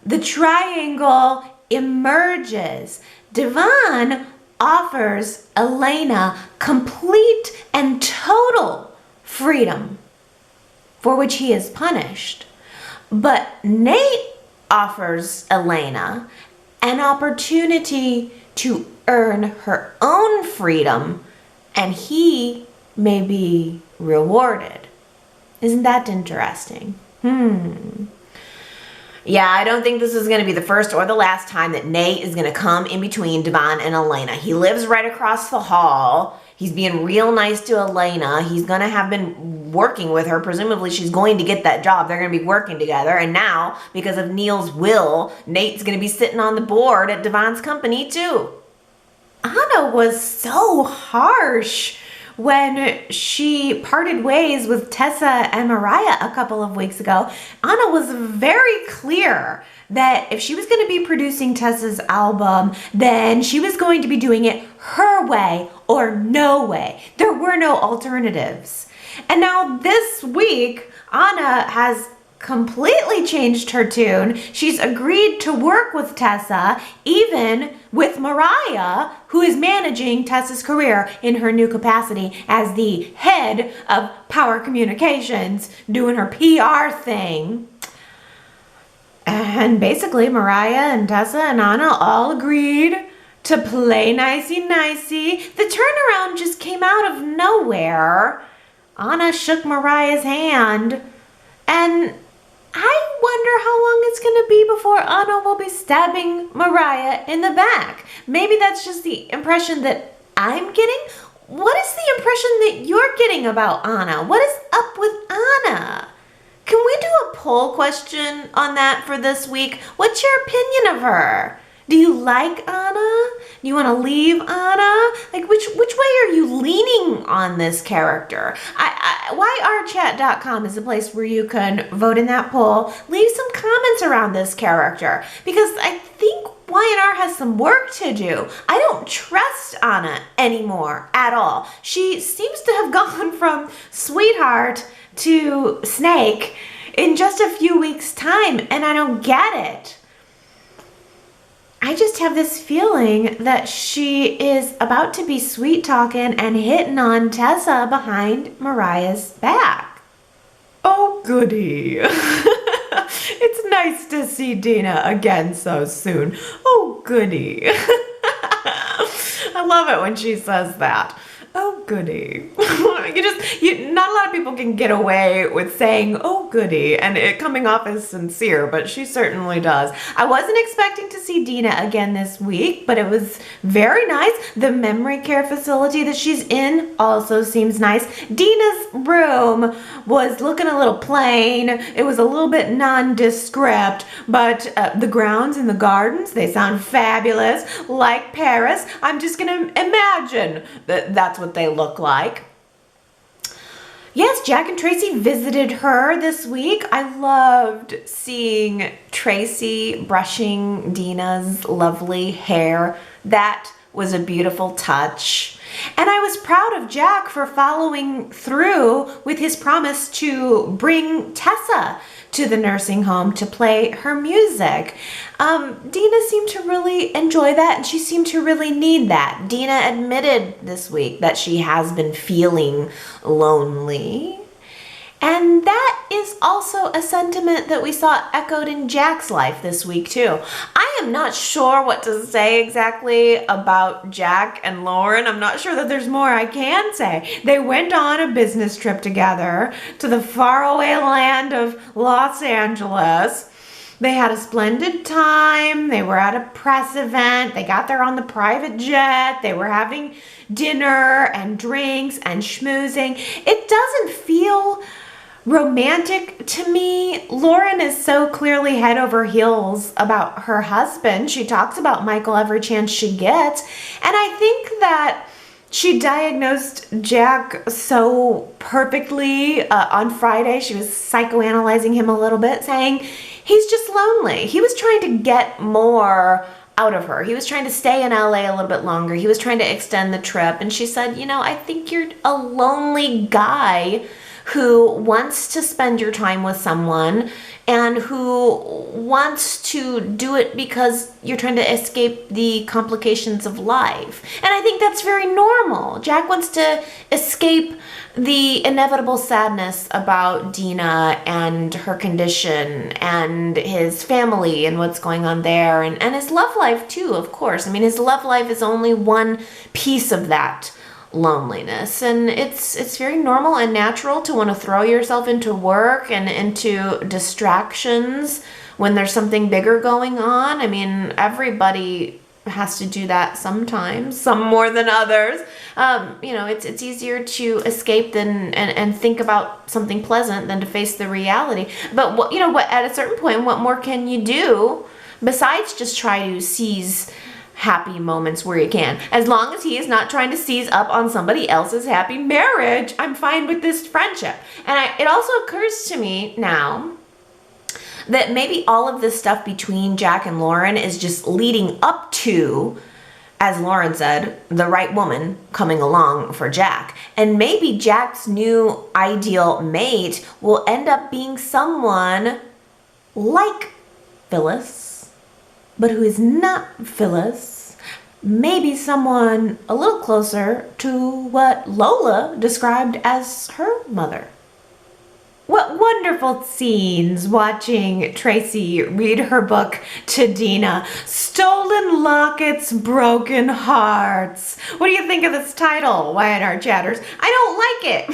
The triangle emerges. Devon offers Elena complete and total freedom, for which he is punished. But Nate offers Elena an opportunity to earn her own freedom, and he may be rewarded. Isn't that interesting? Yeah, I don't think this is going to be the first or the last time that Nate is going to come in between Devon and Elena. He lives right across the hall. He's being real nice to Elena. He's going to have been working with her. Presumably, she's going to get that job. They're going to be working together. And now, because of Neil's will, Nate's going to be sitting on the board at Devon's company, too. Anna was so harsh when she parted ways with Tessa and Mariah a couple of weeks ago. Anna was very clear that if she was going to be producing Tessa's album, then she was going to be doing it her way or no way. There were no alternatives. And now this week, Anna has completely changed her tune. She's agreed to work with Tessa, even with Mariah, who is managing Tessa's career in her new capacity as the head of Power Communications, doing her PR thing. And basically, Mariah and Tessa and Anna all agreed to play nicey-nicey. The turnaround just came out of nowhere. Anna shook Mariah's hand, and I wonder how long it's going to be before Anna will be stabbing Mariah in the back. Maybe that's just the impression that I'm getting. What is the impression that you're getting about Anna? What is up with Anna? Can we do a poll question on that for this week? What's your opinion of her? Do you like Anna? Do you want to leave Anna? Like, which way are you leaning on this character? Y&R Chat.com is a place where you can vote in that poll. Leave some comments around this character, because I think Y&R has some work to do. I don't trust Anna anymore at all. She seems to have gone from sweetheart to snake in just a few weeks' time, and I don't get it. I just have this feeling that she is about to be sweet talking and hitting on Tessa behind Mariah's back. Oh, goody. It's nice to see Dina again so soon. Oh, goody. I love it when she says that. Oh, oh goody. Not a lot of people can get away with saying, oh goody, and it coming off as sincere, but she certainly does. I wasn't expecting to see Dina again this week, but it was very nice. The memory care facility that she's in also seems nice. Dina's room was looking a little plain. It was a little bit nondescript, but the grounds and the gardens, they sound fabulous, like Paris. I'm just gonna imagine that that's what they look like. Yes, Jack and Traci visited her this week. I loved seeing Traci brushing Dina's lovely hair. That was a beautiful touch. And I was proud of Jack for following through with his promise to bring Tessa to the nursing home to play her music. Dina seemed to really enjoy that, and she seemed to really need that. Dina admitted this week that she has been feeling lonely. And that is also a sentiment that we saw echoed in Jack's life this week too. I am not sure what to say exactly about Jack and Lauren. I'm not sure that there's more I can say. They went on a business trip together to the faraway land of Los Angeles. They had a splendid time. They were at a press event. They got there on the private jet. They were having dinner and drinks and schmoozing. It doesn't feel romantic to me. Lauren is so clearly head over heels about her husband. She talks about Michael every chance she gets. And I think that she diagnosed Jack so perfectly on Friday. She was psychoanalyzing him a little bit, saying he's just lonely. He was trying to get more out of her. He was trying to stay in LA a little bit longer. He was trying to extend the trip. And she said, I think you're a lonely guy who wants to spend your time with someone and who wants to do it because you're trying to escape the complications of life. And I think that's very normal. Jack wants to escape the inevitable sadness about Dina and her condition and his family and what's going on there, and his love life too, of course. I mean, his love life is only one piece of that loneliness, and it's very normal and natural to want to throw yourself into work and into distractions when there's something bigger going on. I mean, everybody has to do that sometimes, some more than others. It's easier to escape and think about something pleasant than to face the reality. But at a certain point, what more can you do besides just try to seize happy moments where you can? As long as he is not trying to seize up on somebody else's happy marriage, I'm fine with this friendship. And it also occurs to me now that maybe all of this stuff between Jack and Lauren is just leading up to, as Lauren said, the right woman coming along for Jack. And maybe Jack's new ideal mate will end up being someone like Phyllis, but who is not Phyllis. Maybe someone a little closer to what Lola described as her mother. What wonderful scenes watching Traci read her book to Dina. Stolen Lockets, Broken Hearts. What do you think of this title, Y&R Chatters? I don't like it.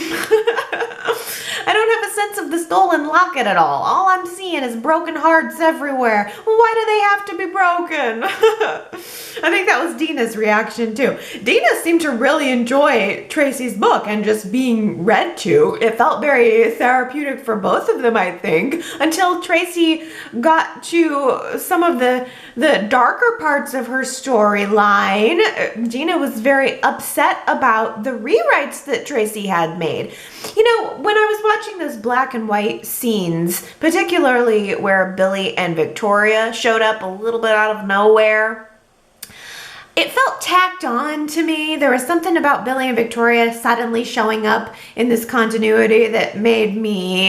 I don't have a sense of the stolen locket at all. All I'm seeing is broken hearts everywhere. Why do they have to be broken? I think that was Dina's reaction too. Dina seemed to really enjoy Traci's book and just being read to. It felt very therapeutic for both of them, I think, until Traci got to some of the darker parts of her storyline. Dina was very upset about the rewrites that Traci had made. When I was watching those black and white scenes, particularly where Billy and Victoria showed up a little bit out of nowhere, it felt tacked on to me. There was something about Billy and Victoria suddenly showing up in this continuity that made me,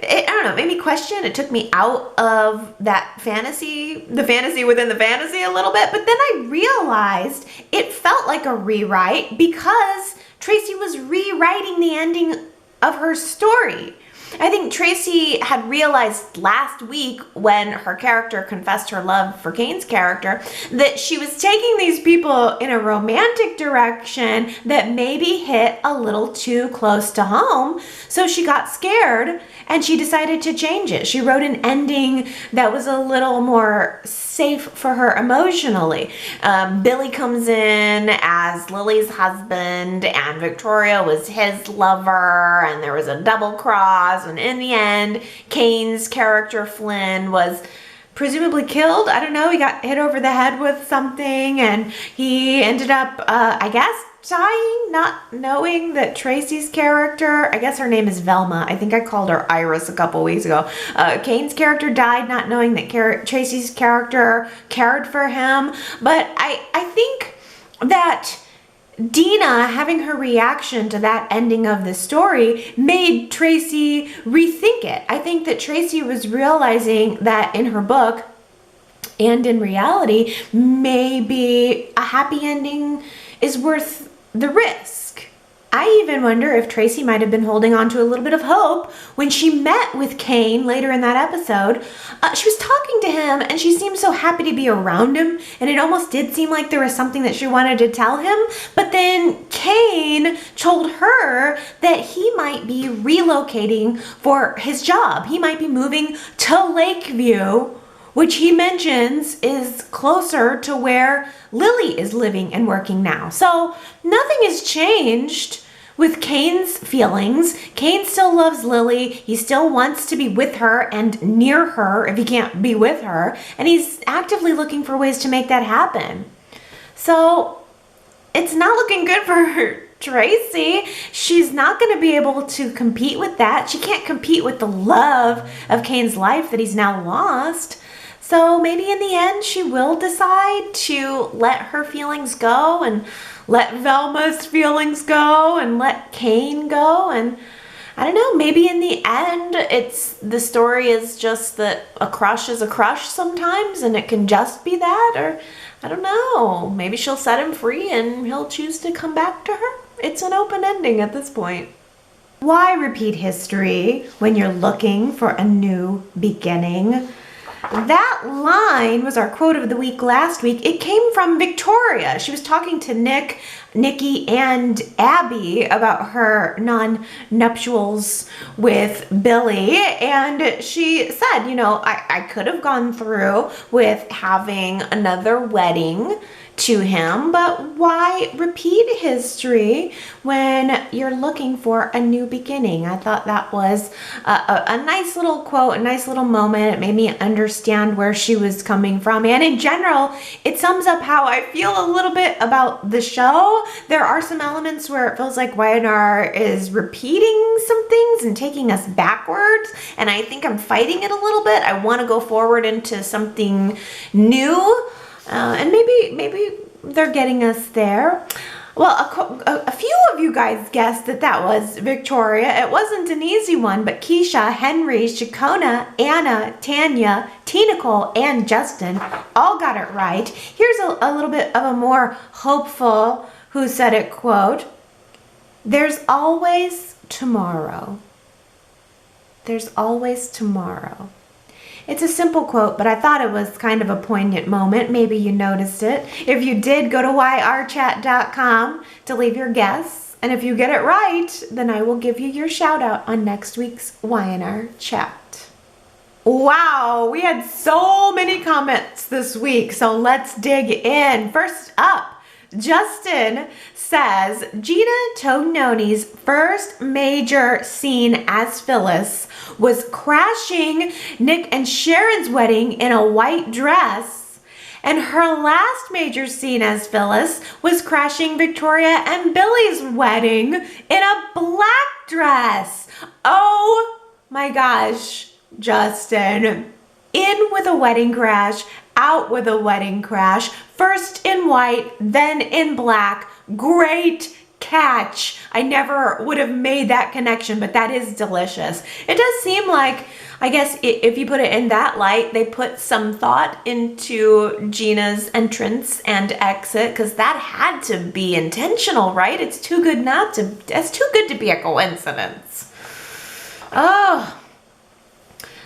made me question. It took me out of that fantasy, the fantasy within the fantasy a little bit. But then I realized it felt like a rewrite because Traci was rewriting the ending of her story. I think Traci had realized last week when her character confessed her love for Kane's character that she was taking these people in a romantic direction that maybe hit a little too close to home. So she got scared and she decided to change it. She wrote an ending that was a little more safe for her emotionally. Billy comes in as Lily's husband and Victoria was his lover, and there was a double cross, and in the end Kane's character Flynn was presumably killed. I don't know, he got hit over the head with something and he ended up I guess dying, not knowing that Traci's character, I guess her name is Velma, I think I called her Iris a couple weeks ago. Kane's character died not knowing that Traci's character cared for him. But I think that Dina having her reaction to that ending of the story made Traci rethink it. I think that Traci was realizing that in her book and in reality, maybe a happy ending is worth the risk. I even wonder if Traci might have been holding on to a little bit of hope when she met with Kane later in that episode. She was talking to him and she seemed so happy to be around him, and it almost did seem like there was something that she wanted to tell him. But then Kane told her that he might be relocating for his job. He might be moving to Lakeview, which he mentions is closer to where Lily is living and working now. So nothing has changed with Kane's feelings. Kane still loves Lily. He still wants to be with her and near her if he can't be with her. And he's actively looking for ways to make that happen. So it's not looking good for Traci. She's not going to be able to compete with that. She can't compete with the love of Kane's life that he's now lost. So maybe in the end she will decide to let her feelings go and let Velma's feelings go and let Kane go. And I don't know, maybe in the end the story is just that a crush is a crush sometimes and it can just be that, or I don't know, maybe she'll set him free and he'll choose to come back to her. It's an open ending at this point. Why repeat history when you're looking for a new beginning? That line was our quote of the week last week. It came from Victoria. She was talking to Nikki, and Abby about her non-nuptials with Billy. And she said, you know, I could have gone through with having another wedding to him, but why repeat history when you're looking for a new beginning? I thought that was a nice little quote, a nice little moment. It made me understand where she was coming from, and in general it sums up how I feel a little bit about the show. There are some elements where it feels like Y&R is repeating some things and taking us backwards, and I think I'm fighting it a little bit. I want to go forward into something new. And maybe they're getting us there. Well, a few of you guys guessed that was Victoria. It wasn't an easy one, but Keisha, Henry, Shakona, Anna, Tanya, Tina-Cole, and Justin all got it right. Here's a little bit of a more hopeful Who Said It quote. There's always tomorrow. There's always tomorrow. It's a simple quote, but I thought it was kind of a poignant moment. Maybe you noticed it. If you did, go to yrchat.com to leave your guess. And if you get it right, then I will give you your shout out on next week's Y&R Chat. Wow, we had so many comments this week, so let's dig in. First up, Justin says, Gina Tognoni's first major scene as Phyllis was crashing Nick and Sharon's wedding in a white dress, and her last major scene as Phyllis was crashing Victoria and Billy's wedding in a black dress. Oh my gosh, Justin. In with a wedding crash, out with a wedding crash, first in white, then in black. Great catch. I never would have made that connection, but that is delicious. It does seem like, I guess if you put it in that light, they put some thought into Gina's entrance and exit, because that had to be intentional, right? It's too good to be a coincidence. Oh,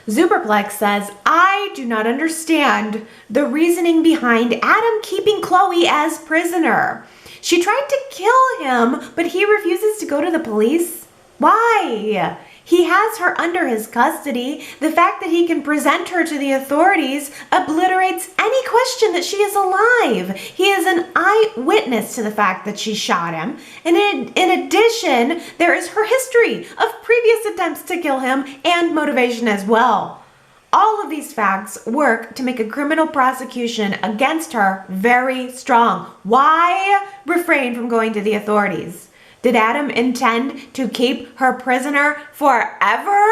Superplex says, I do not understand the reasoning behind Adam keeping Chloe as prisoner. She tried to kill him, but he refuses to go to the police. Why? He has her under his custody. The fact that he can present her to the authorities obliterates any question that she is alive. He is an eyewitness to the fact that she shot him. And in addition, there is her history of previous attempts to kill him and motivation as well. All of these facts work to make a criminal prosecution against her very strong. Why refrain from going to the authorities? Did Adam intend to keep her prisoner forever?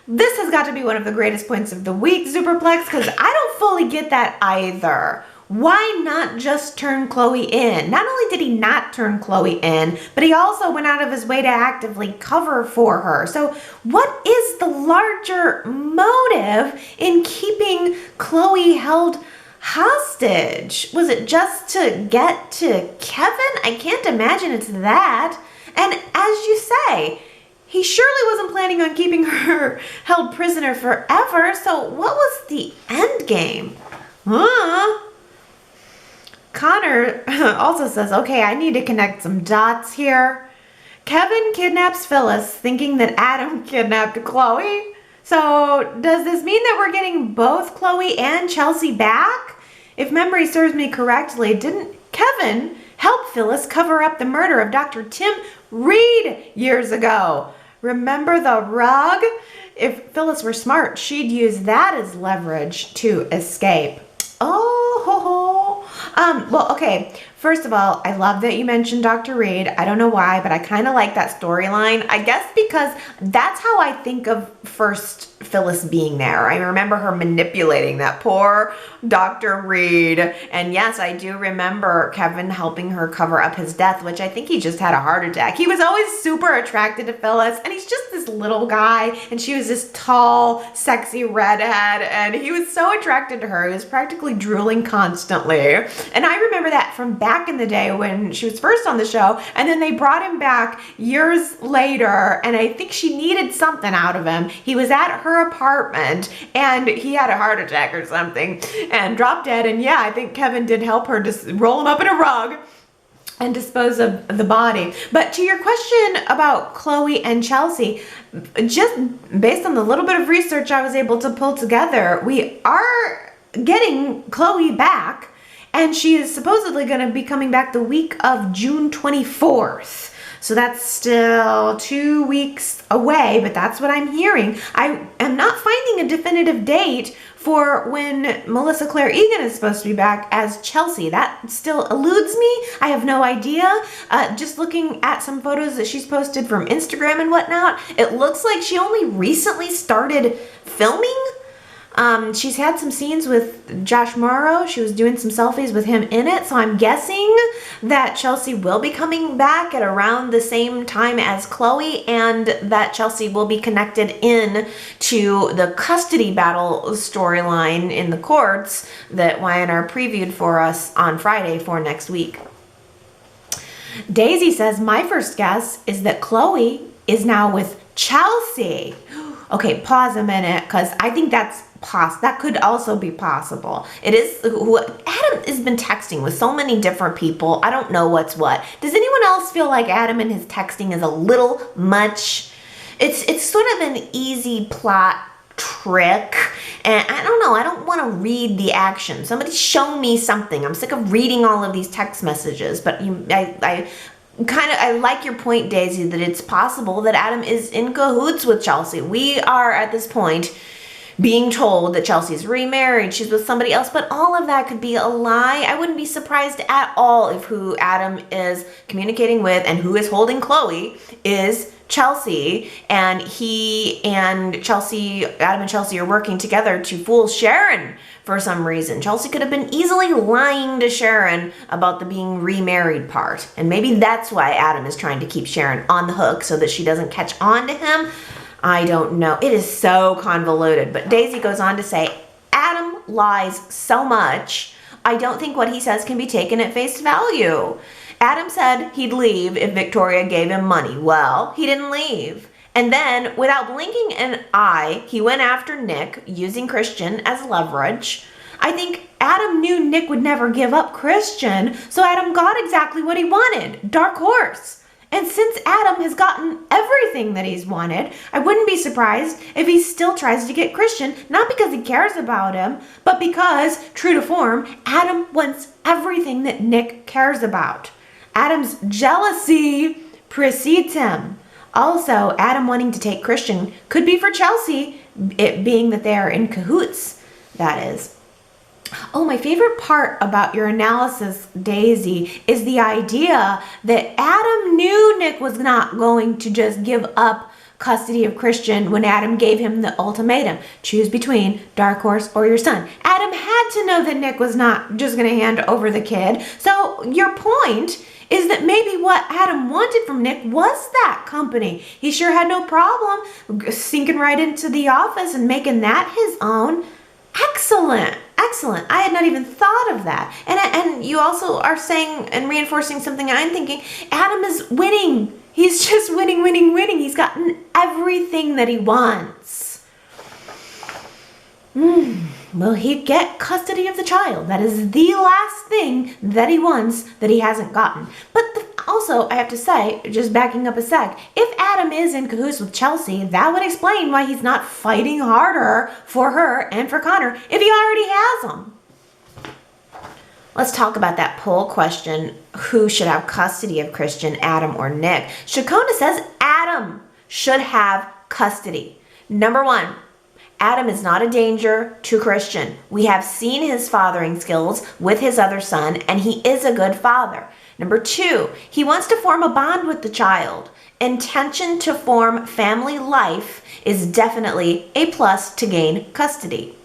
This has got to be one of the greatest points of the week, Superplex, because I don't fully get that either. Why not just turn Chloe in? Not only did he not turn Chloe in, but he also went out of his way to actively cover for her. So what is the larger motive in keeping Chloe held hostage? Was it just to get to Kevin? I can't imagine it's that. And as you say, he surely wasn't planning on keeping her held prisoner forever. So what was the end game? Connor also says, okay, I need to connect some dots here. Kevin kidnaps Phyllis thinking that Adam kidnapped Chloe. So does this mean that we're getting both Chloe and Chelsea back? If memory serves me correctly, didn't Kevin help Phyllis cover up the murder of Dr. Tim Reed years ago? Remember the rug? If Phyllis were smart, she'd use that as leverage to escape. Well, okay. First of all, I love that you mentioned Dr. Reed. I don't know why, but I kind of like that storyline. I guess because that's how I think of first Phyllis being there. I remember her manipulating that poor Dr. Reed. And yes, I do remember Kevin helping her cover up his death, which I think he just had a heart attack. He was always super attracted to Phyllis, and he's just this little guy, and she was this tall, sexy redhead, and he was so attracted to her. He was practically drooling constantly. And I remember that from back in the day when she was first on the show, and then they brought him back years later, and I think she needed something out of him. He was at her apartment, and he had a heart attack or something, and dropped dead, and yeah, I think Kevin did help her just roll him up in a rug and dispose of the body. But to your question about Chloe and Chelsea, just based on the little bit of research I was able to pull together, we are getting Chloe back, and she is supposedly going to be coming back the week of June 24th. So that's still 2 weeks away, but that's what I'm hearing. I am not finding a definitive date for when Melissa Claire Egan is supposed to be back as Chelsea. That still eludes me. I have no idea. Just looking at some photos that she's posted from Instagram and whatnot, it looks like she only recently started filming. She's had some scenes with Josh Morrow. She was doing some selfies with him in it. So I'm guessing that Chelsea will be coming back at around the same time as Chloe, and that Chelsea will be connected in to the custody battle storyline in the courts that Y&R previewed for us on Friday for next week. Daisy says, my first guess is that Chloe is now with Chelsea. Okay, pause a minute, because I think that could also be possible. It is who Adam has been texting with so many different people. I don't know what's what. Does anyone else feel like Adam and his texting is a little much? It's sort of an easy plot trick, and I don't know. I don't want to read the action. Somebody show me something. I'm sick of reading all of these text messages. But I like your point, Daisy, that it's possible that Adam is in cahoots with Chelsea. We are at this point being told that Chelsea's remarried, she's with somebody else, but all of that could be a lie. I wouldn't be surprised at all if who Adam is communicating with and who is holding Chloe is Chelsea, and Adam and Chelsea are working together to fool Sharon for some reason. Chelsea could have been easily lying to Sharon about the being remarried part, and maybe that's why Adam is trying to keep Sharon on the hook so that she doesn't catch on to him. I don't know. It is so convoluted. But Daisy goes on to say, Adam lies so much, I don't think what he says can be taken at face value. Adam said he'd leave if Victoria gave him money. Well, he didn't leave. And then, without blinking an eye, he went after Nick, using Christian as leverage. I think Adam knew Nick would never give up Christian, so Adam got exactly what he wanted, Dark Horse. And since Adam has gotten everything that he's wanted, I wouldn't be surprised if he still tries to get Christian, not because he cares about him, but because, true to form, Adam wants everything that Nick cares about. Adam's jealousy precedes him. Also, Adam wanting to take Christian could be for Chelsea, it being that they are in cahoots, that is. Oh, my favorite part about your analysis, Daisy, is the idea that Adam knew Nick was not going to just give up custody of Christian when Adam gave him the ultimatum. Choose between Dark Horse or your son. Adam had to know that Nick was not just going to hand over the kid. So your point is that maybe what Adam wanted from Nick was that company. He sure had no problem sinking right into the office and making that his own. Excellent. Excellent. I had not even thought of that. And you also are saying and reinforcing something I'm thinking. Adam is winning. He's just winning, winning, winning. He's gotten everything that he wants. Will he get custody of the child? That is the last thing that he wants that he hasn't gotten. But also, I have to say, just backing up a sec, if Adam is in cahoots with Chelsea, that would explain why he's not fighting harder for her and for Connor if he already has them. Let's talk about that poll question. Who should have custody of Christian, Adam or Nick? Shakona says Adam should have custody. Number one, Adam is not a danger to Christian. We have seen his fathering skills with his other son, and he is a good father. Number two, he wants to form a bond with the child. Intention to form family life is definitely a plus to gain custody.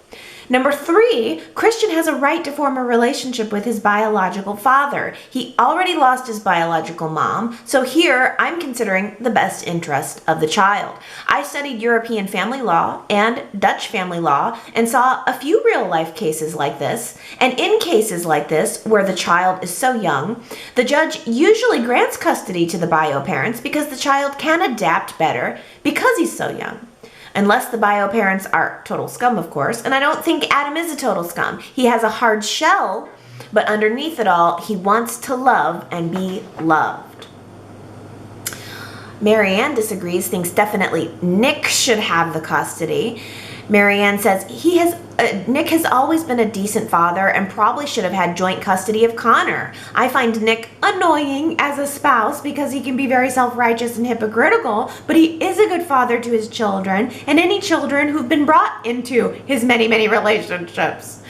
Number three, Christian has a right to form a relationship with his biological father. He already lost his biological mom, so here I'm considering the best interest of the child. I studied European family law and Dutch family law and saw a few real life cases like this. And in cases like this, where the child is so young, the judge usually grants custody to the bio parents because the child can adapt better because he's so young. Unless the bio parents are total scum, of course. And I don't think Adam is a total scum. He has a hard shell, but underneath it all, he wants to love and be loved. Marianne disagrees, thinks definitely Nick should have the custody. Marianne says Nick has always been a decent father and probably should have had joint custody of Connor. I find Nick annoying as a spouse because he can be very self-righteous and hypocritical, but he is a good father to his children and any children who've been brought into his many, many relationships.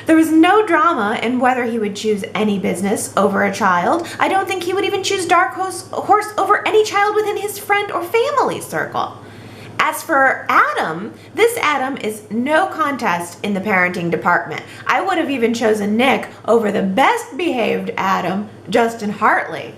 There was no drama in whether he would choose any business over a child. I don't think he would even choose Dark Horse over any child within his friend or family circle. As for Adam, this Adam is no contest in the parenting department. I would have even chosen Nick over the best behaved Adam, Justin Hartley.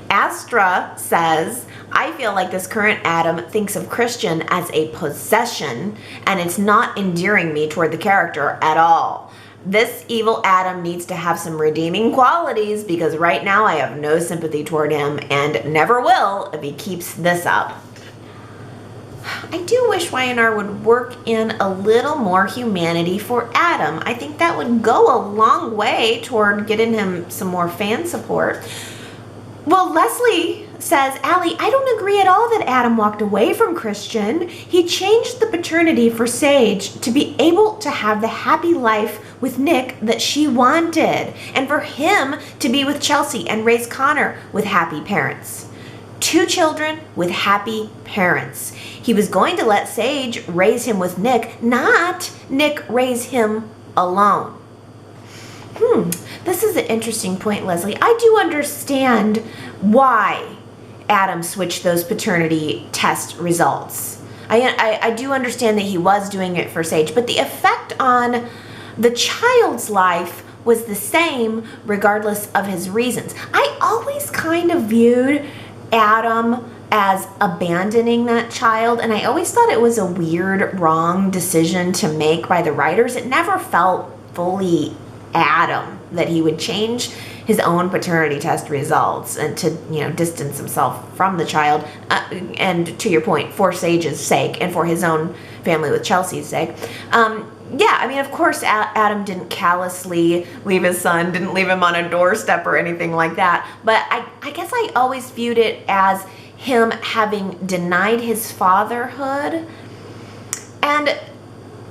Astra says, I feel like this current Adam thinks of Christian as a possession and it's not endearing me toward the character at all. This evil Adam needs to have some redeeming qualities because right now I have no sympathy toward him and never will if he keeps this up. I do wish Y&R would work in a little more humanity for Adam. I think that would go a long way toward getting him some more fan support. Well, Leslie says, Allie, I don't agree at all that Adam walked away from Christian. He changed the paternity for Sage to be able to have the happy life with Nick that she wanted, and for him to be with Chelsea and raise Connor with happy parents. 2 children with happy parents. He was going to let Sage raise him with Nick, not Nick raise him alone. This is an interesting point, Leslie. I do understand why Adam switched those paternity test results. I do understand that he was doing it for Sage, but the effect on the child's life was the same regardless of his reasons. I always kind of viewed Adam as abandoning that child, and I always thought it was a weird, wrong decision to make by the writers. It never felt fully Adam, that he would change his own paternity test results and to, distance himself from the child. And to your point, for Sage's sake and for his own family with Chelsea's sake. Yeah, I mean, of course, Adam didn't callously leave his son, didn't leave him on a doorstep or anything like that. But I guess I always viewed it as him having denied his fatherhood. And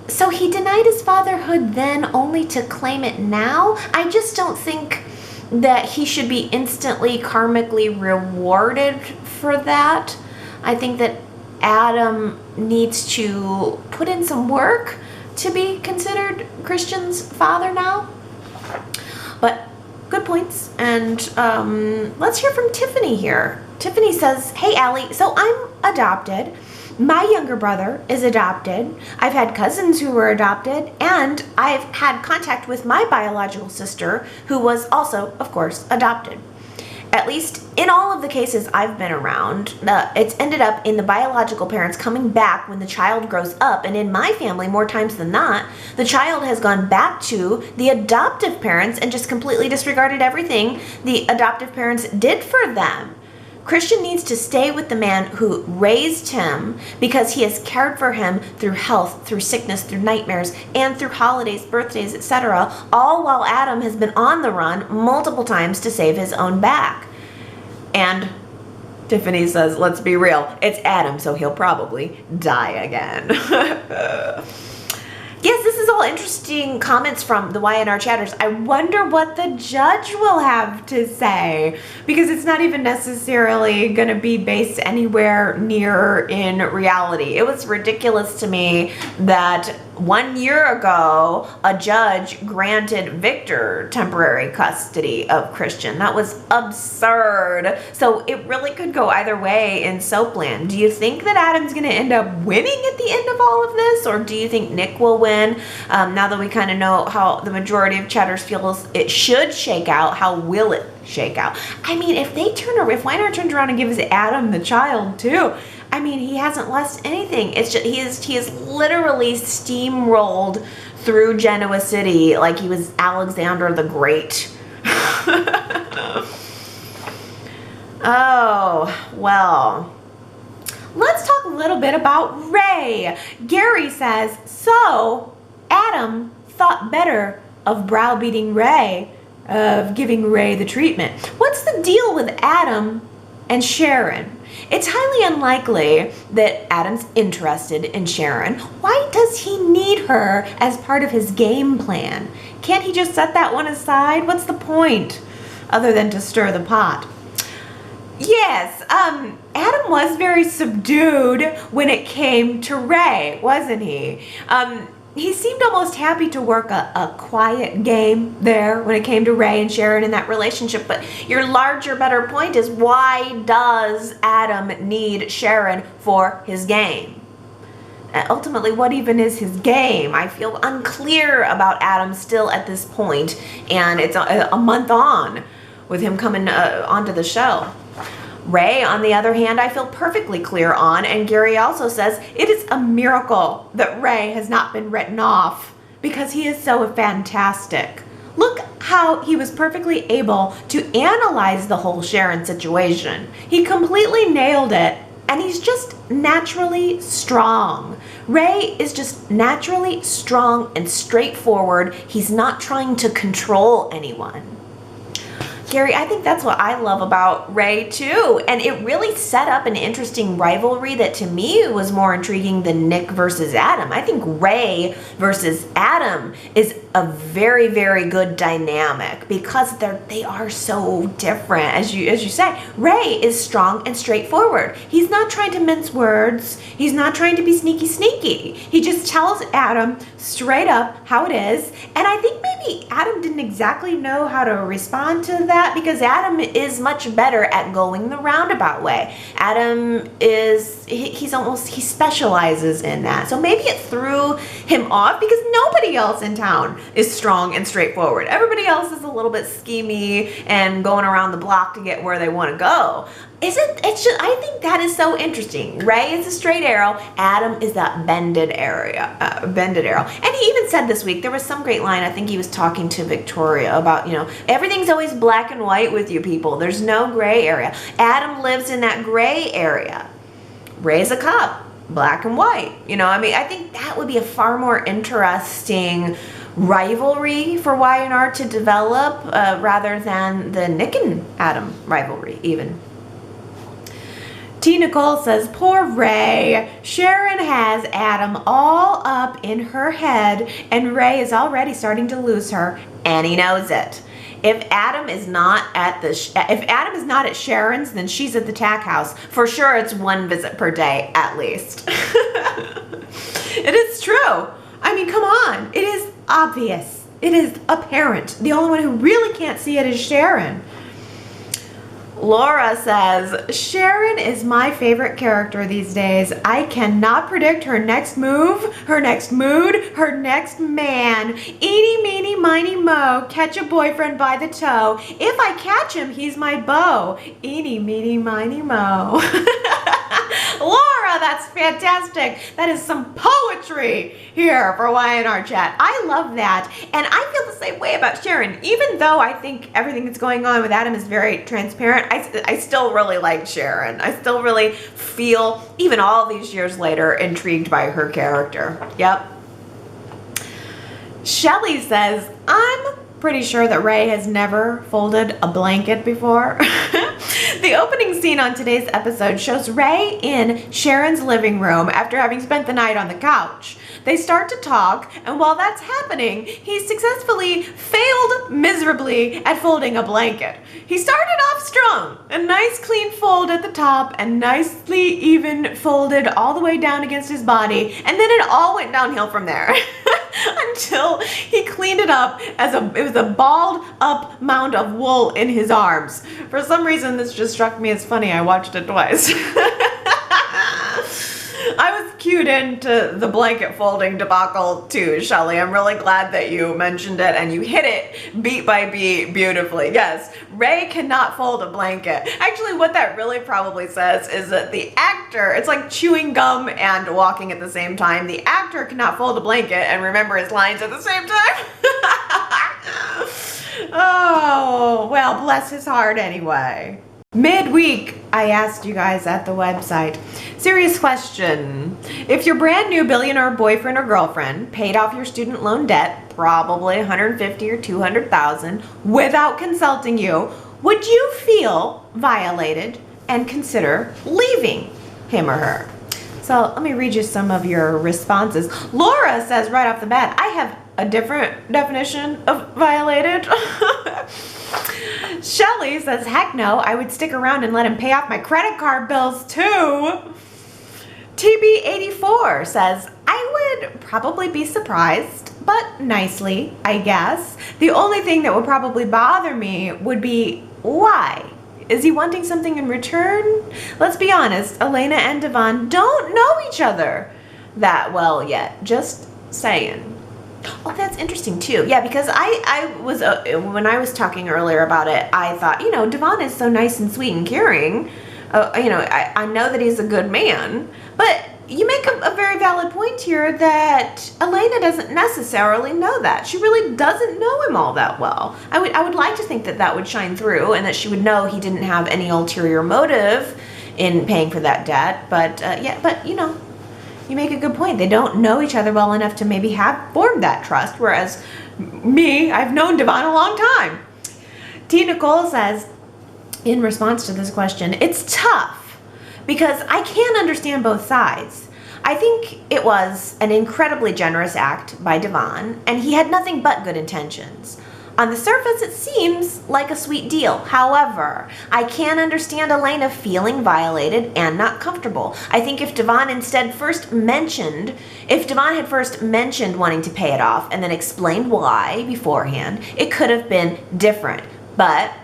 so he denied his fatherhood then only to claim it now? I just don't think that he should be instantly karmically rewarded for that. I think that Adam needs to put in some work to be considered Christian's father now. But good points. And let's hear from Tiffany here. Tiffany says, hey, Allie, so I'm adopted. My younger brother is adopted. I've had cousins who were adopted, and I've had contact with my biological sister, who was also, of course, adopted. At least in all of the cases I've been around, it's ended up in the biological parents coming back when the child grows up, and in my family, more times than not, the child has gone back to the adoptive parents and just completely disregarded everything the adoptive parents did for them. Christian needs to stay with the man who raised him because he has cared for him through health, through sickness, through nightmares, and through holidays, birthdays, etc., all while Adam has been on the run multiple times to save his own back. And Tiffany says, let's be real, it's Adam, so he'll probably die again. Yes, this is all interesting comments from the Y&R chatters. I wonder what the judge will have to say, because it's not even necessarily going to be based anywhere near in reality. It was ridiculous to me that 1 year ago, a judge granted Victor temporary custody of Christian. That was absurd. So it really could go either way in Soapland. Do you think that Adam's going to end up winning at the end of all of this? Or do you think Nick will win? Now that we kind of know how the majority of chatters feels it should shake out, how will it shake out? I mean, if Y&R turns around and gives Adam the child too, I mean, he hasn't lost anything. It's just he is literally steamrolled through Genoa City like he was Alexander the Great. Oh, well. Let's talk a little bit about Ray. Gary says, so Adam thought better of browbeating Ray, of giving Ray the treatment. What's the deal with Adam and Sharon? It's highly unlikely that Adam's interested in Sharon. Why does he need her as part of his game plan? Can't he just set that one aside? What's the point other than to stir the pot? Yes, Adam was very subdued when it came to Ray, wasn't he? He seemed almost happy to work a quiet game there when it came to Ray and Sharon in that relationship. But your larger, better point is, why does Adam need Sharon for his game? Ultimately, what even is his game? I feel unclear about Adam still at this point, and it's a month on with him coming onto the show. Ray, on the other hand, I feel perfectly clear on, and Gary also says it is a miracle that Ray has not been written off because he is so fantastic. Look how he was perfectly able to analyze the whole Sharon situation. He completely nailed it, and he's just naturally strong. Ray is just naturally strong and straightforward. He's not trying to control anyone. Gary, I think that's what I love about Ray too. And it really set up an interesting rivalry that to me was more intriguing than Nick versus Adam. I think Ray versus Adam is a very, very good dynamic because they are so different. As you say, Ray is strong and straightforward. He's not trying to mince words. He's not trying to be sneaky. He just tells Adam straight up how it is. And I think maybe Adam didn't exactly know how to respond to that, because Adam is much better at going the roundabout way. Adam is, he specializes in that. So maybe it threw him off because nobody else in town is strong and straightforward. Everybody else is a little bit schemy and going around the block to get where they want to go. I think that is so interesting. Ray is a straight arrow. Adam is that bended arrow. And he even said this week, there was some great line, I think he was talking to Victoria about, everything's always black and white with you people. There's no gray area. Adam lives in that gray area. Ray's a cop, black and white. I think that would be a far more interesting rivalry for Y&R to develop rather than the Nick and Adam rivalry even. T. Nicole says, poor Ray. Sharon has Adam all up in her head, and Ray is already starting to lose her, and he knows it. If Adam is not at Sharon's, then she's at the tack house. For sure, it's one visit per day at least. It is true. I mean, come on. It is obvious. It is apparent. The only one who really can't see it is Sharon. Laura says, Sharon is my favorite character these days. I cannot predict her next move, her next mood, her next man. Eeny, meeny, miny, mo, catch a boyfriend by the toe. If I catch him, he's my beau. Eeny, meeny, miny, mo. Laura, that's fantastic. That is some poetry here for Y&R Chat. I love that. And I feel the same way about Sharon. Even though I think everything that's going on with Adam is very transparent, I still really like Sharon. I still really feel, even all these years later, intrigued by her character. Yep. Shelly says, I'm pretty sure that Ray has never folded a blanket before. The opening scene on today's episode shows Ray in Sharon's living room after having spent the night on the couch. They start to talk, and while that's happening, he successfully failed miserably at folding a blanket. He started off strong, a nice clean fold at the top and nicely even folded all the way down against his body, and then it all went downhill from there. Until he cleaned it up it was a balled up mound of wool in his arms. For some reason, this just struck me as funny. I watched it twice. I was cued into the blanket folding debacle too, Shelly. I'm really glad that you mentioned it and you hit it beat by beat beautifully. Yes, Ray cannot fold a blanket. Actually, what that really probably says is that the actor, it's like chewing gum and walking at the same time. The actor cannot fold a blanket and remember his lines at the same time. Oh, well, bless his heart anyway. Midweek, I asked you guys at the website. Serious question. If your brand new billionaire boyfriend or girlfriend paid off your student loan debt, probably $150,000 or $200,000, without consulting you, would you feel violated and consider leaving him or her? So let me read you some of your responses. Laura says right off the bat, I have a different definition of violated. Shelly says, heck no, I would stick around and let him pay off my credit card bills too. TB84 says, I would probably be surprised, but nicely, I guess. The only thing that would probably bother me would be why? Is he wanting something in return? Let's be honest, Elena and Devon don't know each other that well yet. Just saying. Oh, that's interesting too. Yeah, because I was, when I was talking earlier about it, I thought, Devon is so nice and sweet and caring. I know that he's a good man, but you make a very valid point here that Elena doesn't necessarily know that. She really doesn't know him all that well. I would like to think that that would shine through and that she would know he didn't have any ulterior motive in paying for that debt. But you make a good point. They don't know each other well enough to maybe have formed that trust, whereas me, I've known Devon a long time. T. Nicole says, in response to this question, it's tough because I can't understand both sides. I think it was an incredibly generous act by Devon, and he had nothing but good intentions. On the surface, it seems like a sweet deal. However, I can't understand Elena feeling violated and not comfortable. I think if Devon had first mentioned wanting to pay it off and then explained why beforehand, it could have been different. But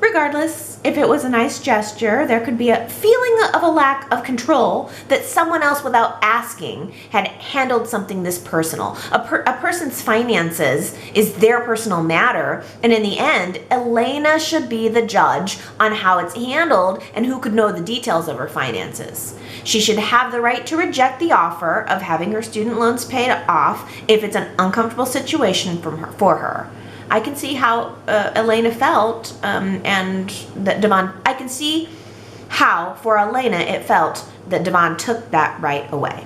Regardless, if it was a nice gesture, there could be a feeling of a lack of control that someone else, without asking, had handled something this personal. A person's finances is their personal matter, and in the end, Elena should be the judge on how it's handled and who could know the details of her finances. She should have the right to reject the offer of having her student loans paid off if it's an uncomfortable situation for her. I can see how Elena felt, and that Devon, I can see how for Elena it felt that Devon took that right away.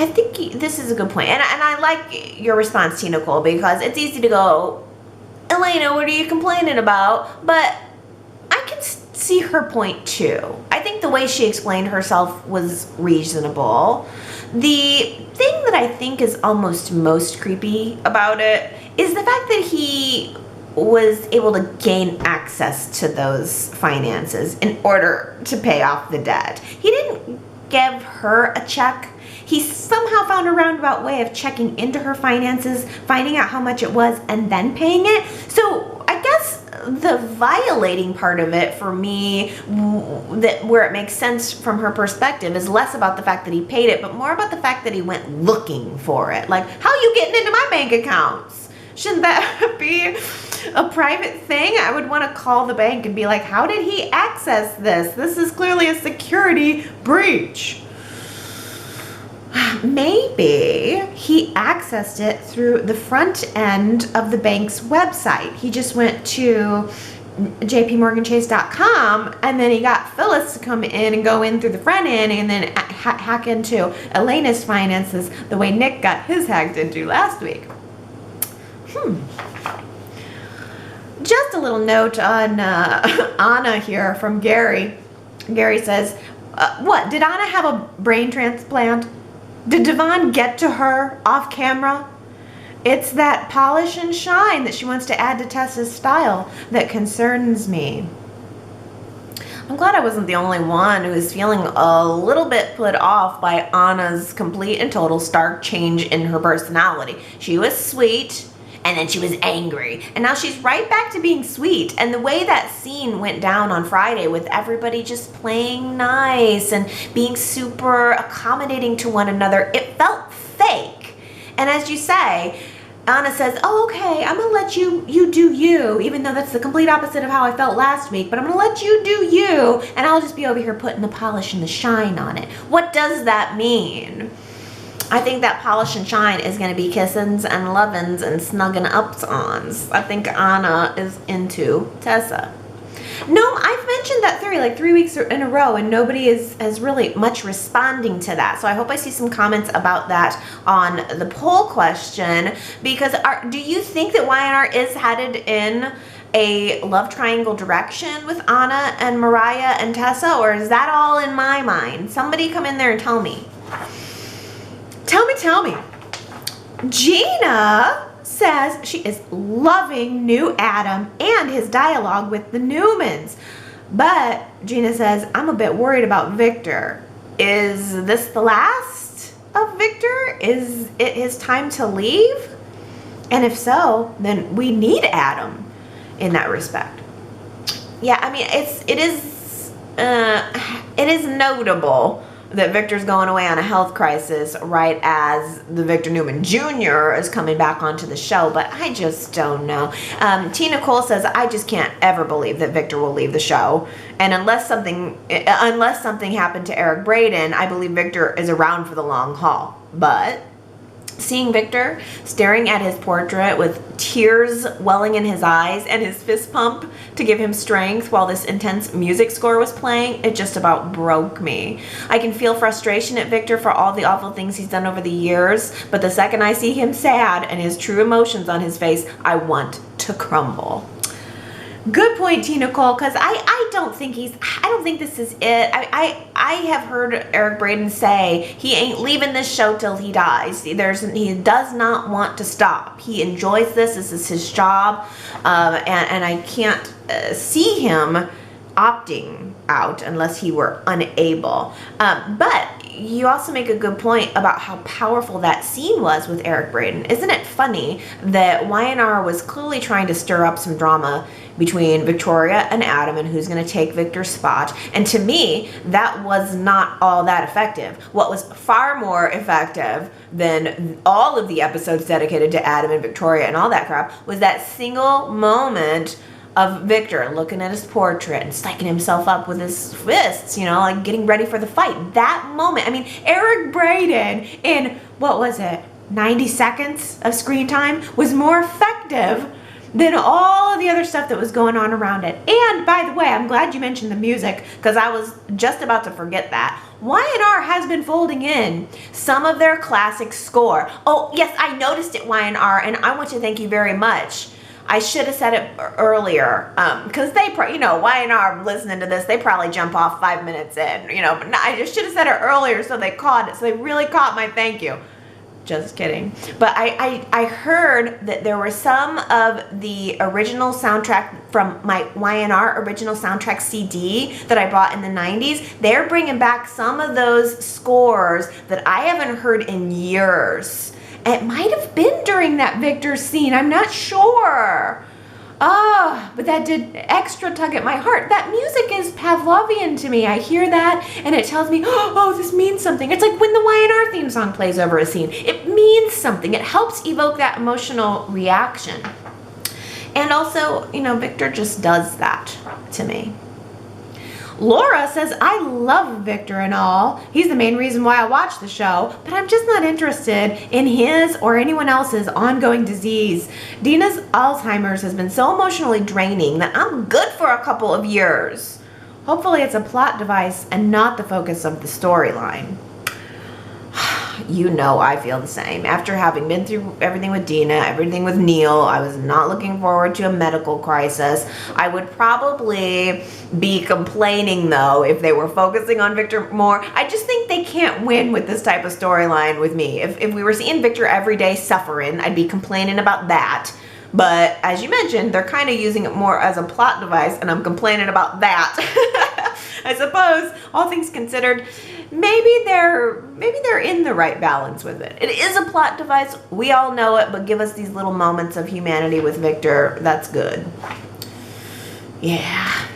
I think this is a good point. And I like your response, Tina Cole, because it's easy to go, Elena, what are you complaining about? But I can see her point too. I think the way she explained herself was reasonable. The thing that I think is almost most creepy about it is the fact that he was able to gain access to those finances in order to pay off the debt. He didn't give her a check. He somehow found a roundabout way of checking into her finances, finding out how much it was, and then paying it. So I guess the violating part of it for me, where it makes sense from her perspective, is less about the fact that he paid it, but more about the fact that he went looking for it. Like, how are you getting into my bank accounts? Shouldn't that be a private thing? I would want to call the bank and be like, how did he access this? This is clearly a security breach. Maybe he accessed it through the front end of the bank's website. He just went to jpmorganchase.com and then he got Phyllis to come in and go in through the front end and then hack into Elena's finances the way Nick got his hacked into last week. Just a little note on Anna here from Gary. Gary says, what, did Anna have a brain transplant? Did Devon get to her off camera? It's that polish and shine that she wants to add to Tessa's style that concerns me. I'm glad I wasn't the only one who was feeling a little bit put off by Anna's complete and total stark change in her personality. She was sweet, and then she was angry, and now she's right back to being sweet. And the way that scene went down on Friday with everybody just playing nice and being super accommodating to one another, it felt fake. And as you say, Anna says, oh, okay, I'm gonna let you do you, even though that's the complete opposite of how I felt last week, but I'm gonna let you do you, and I'll just be over here putting the polish and the shine on it. What does that mean? I think that polish and shine is going to be kissins and lovins and snugging ups-ons. I think Anna is into Tessa. No, I've mentioned that theory like 3 weeks in a row and nobody is really much responding to that. So I hope I see some comments about that on the poll question. Because do you think that Y&R is headed in a love triangle direction with Anna and Mariah and Tessa? Or is that all in my mind? Somebody come in there and tell me. Tell me. Gina says she is loving new Adam and his dialogue with the Newmans. But Gina says, I'm a bit worried about Victor. Is this the last of Victor? Is it his time to leave? And if so, then we need Adam in that respect. Yeah, I mean, it is notable that Victor's going away on a health crisis right as the Victor Newman Jr. is coming back onto the show, but I just don't know. Tina Cole says, I just can't ever believe that Victor will leave the show. And unless something happened to Eric Braeden, I believe Victor is around for the long haul. But seeing Victor staring at his portrait with tears welling in his eyes and his fist pump to give him strength while this intense music score was playing, it just about broke me. I can feel frustration at Victor for all the awful things he's done over the years, but the second I see him sad and his true emotions on his face, I want to crumble. Good point, Tina Cole, because I don't think this is it. I have heard Eric Braeden say he ain't leaving this show till he dies. He does not want to stop. He enjoys this. This is his job, and I can't see him opting out unless he were unable. But you also make a good point about how powerful that scene was with Eric Braeden. Isn't it funny that Y&R was clearly trying to stir up some drama between Victoria and Adam and who's going to take Victor's spot? And to me, that was not all that effective. What was far more effective than all of the episodes dedicated to Adam and Victoria and all that crap was that single moment of Victor looking at his portrait and psyching himself up with his fists, you know, like getting ready for the fight. That moment, I mean, Eric Braeden in, what was it, 90 seconds of screen time was more effective than all of the other stuff that was going on around it. And by the way, I'm glad you mentioned the music because I was just about to forget that. Y&R has been folding in some of their classic score. Oh, yes, I noticed it, Y&R, and I want to thank you very much. I should have said it earlier, because they, you know, Y&R listening to this, they probably jump off 5 minutes in, you know, but I just should have said it earlier so they caught it, so they really caught my thank you. Just kidding. But I heard that there were some of the original soundtrack from my Y&R original soundtrack CD that I bought in the 90s. They're bringing back some of those scores that I haven't heard in years. It might have been during that Victor scene. I'm not sure. But that did extra tug at my heart. That music is Pavlovian to me. I hear that and it tells me, oh, this means something. It's like when the Y&R theme song plays over a scene. It means something. It helps evoke that emotional reaction. And also, you know, Victor just does that to me. Laura says, I love Victor and all. He's the main reason why I watch the show, but I'm just not interested in his or anyone else's ongoing disease. Dina's Alzheimer's has been so emotionally draining that I'm good for a couple of years. Hopefully it's a plot device and not the focus of the storyline. You know I feel the same. After having been through everything with Dina, everything with Neil, I was not looking forward to a medical crisis. I would probably be complaining, though, if they were focusing on Victor more. I just think they can't win with this type of storyline with me. If we were seeing Victor every day suffering, I'd be complaining about that. But as you mentioned, they're kind of using it more as a plot device, and I'm complaining about that. I suppose, all things considered, maybe they're in the right balance with it. It is a plot device. We all know it, but give us these little moments of humanity with Victor. That's good. Yeah.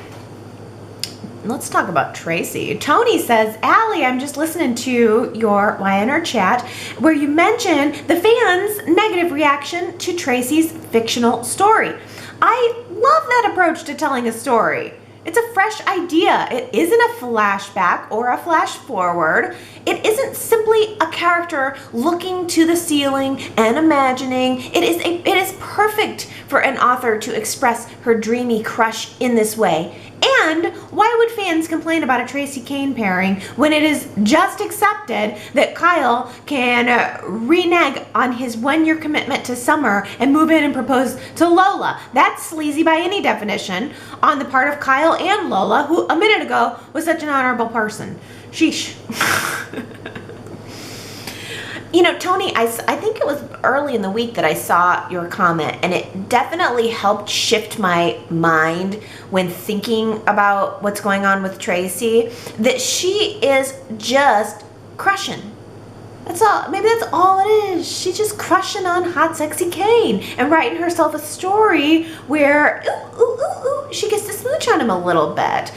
Let's talk about Traci. Tony says, Allie, I'm just listening to your Y&R chat where you mentioned the fans' negative reaction to Traci's fictional story. I love that approach to telling a story. It's a fresh idea. It isn't a flashback or a flash forward. It isn't simply a character looking to the ceiling and imagining. It is perfect for an author to express her dreamy crush in this way. And why would fans complain about a Traci Kane pairing when it is just accepted that Kyle can renege on his one-year commitment to Summer and move in and propose to Lola? That's sleazy by any definition on the part of Kyle and Lola, who a minute ago was such an honorable person. Sheesh. You know, Tony, I think it was early in the week that I saw your comment, and it definitely helped shift my mind when thinking about what's going on with Traci, that she is just crushing. That's all. Maybe that's all it is. She's just crushing on hot, sexy Kane and writing herself a story where she gets to smooch on him a little bit.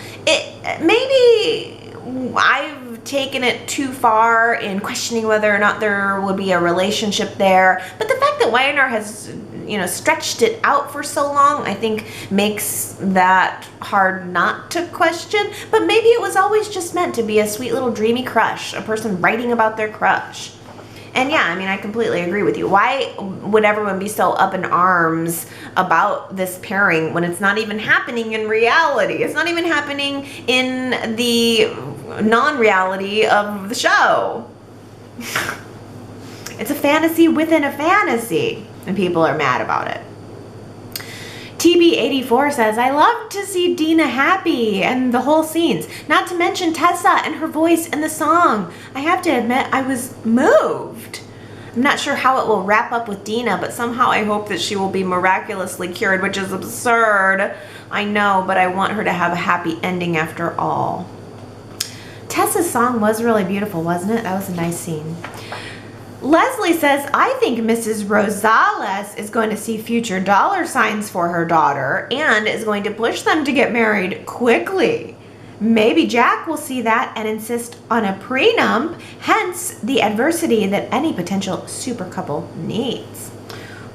Maybe I've taken it too far in questioning whether or not there would be a relationship there, but the fact that Y&R has, you know, stretched it out for so long, I think makes that hard not to question. But maybe it was always just meant to be a sweet little dreamy crush, a person writing about their crush. And yeah, I mean, I completely agree with you. Why would everyone be so up in arms about this pairing when it's not even happening in reality? It's not even happening in the non-reality of the show. It's a fantasy within a fantasy, and people are mad about it. TB84 says, I love to see Dina happy and the whole scenes, not to mention Tessa and her voice in the song. I have to admit, I was moved. I'm not sure how it will wrap up with Dina, but somehow I hope that she will be miraculously cured, which is absurd. I know, but I want her to have a happy ending after all. Tessa's song was really beautiful, wasn't it? That was a nice scene. Leslie says, I think Mrs. Rosales is going to see future dollar signs for her daughter and is going to push them to get married quickly. Maybe Jack will see that and insist on a prenup, hence the adversity that any potential super couple needs.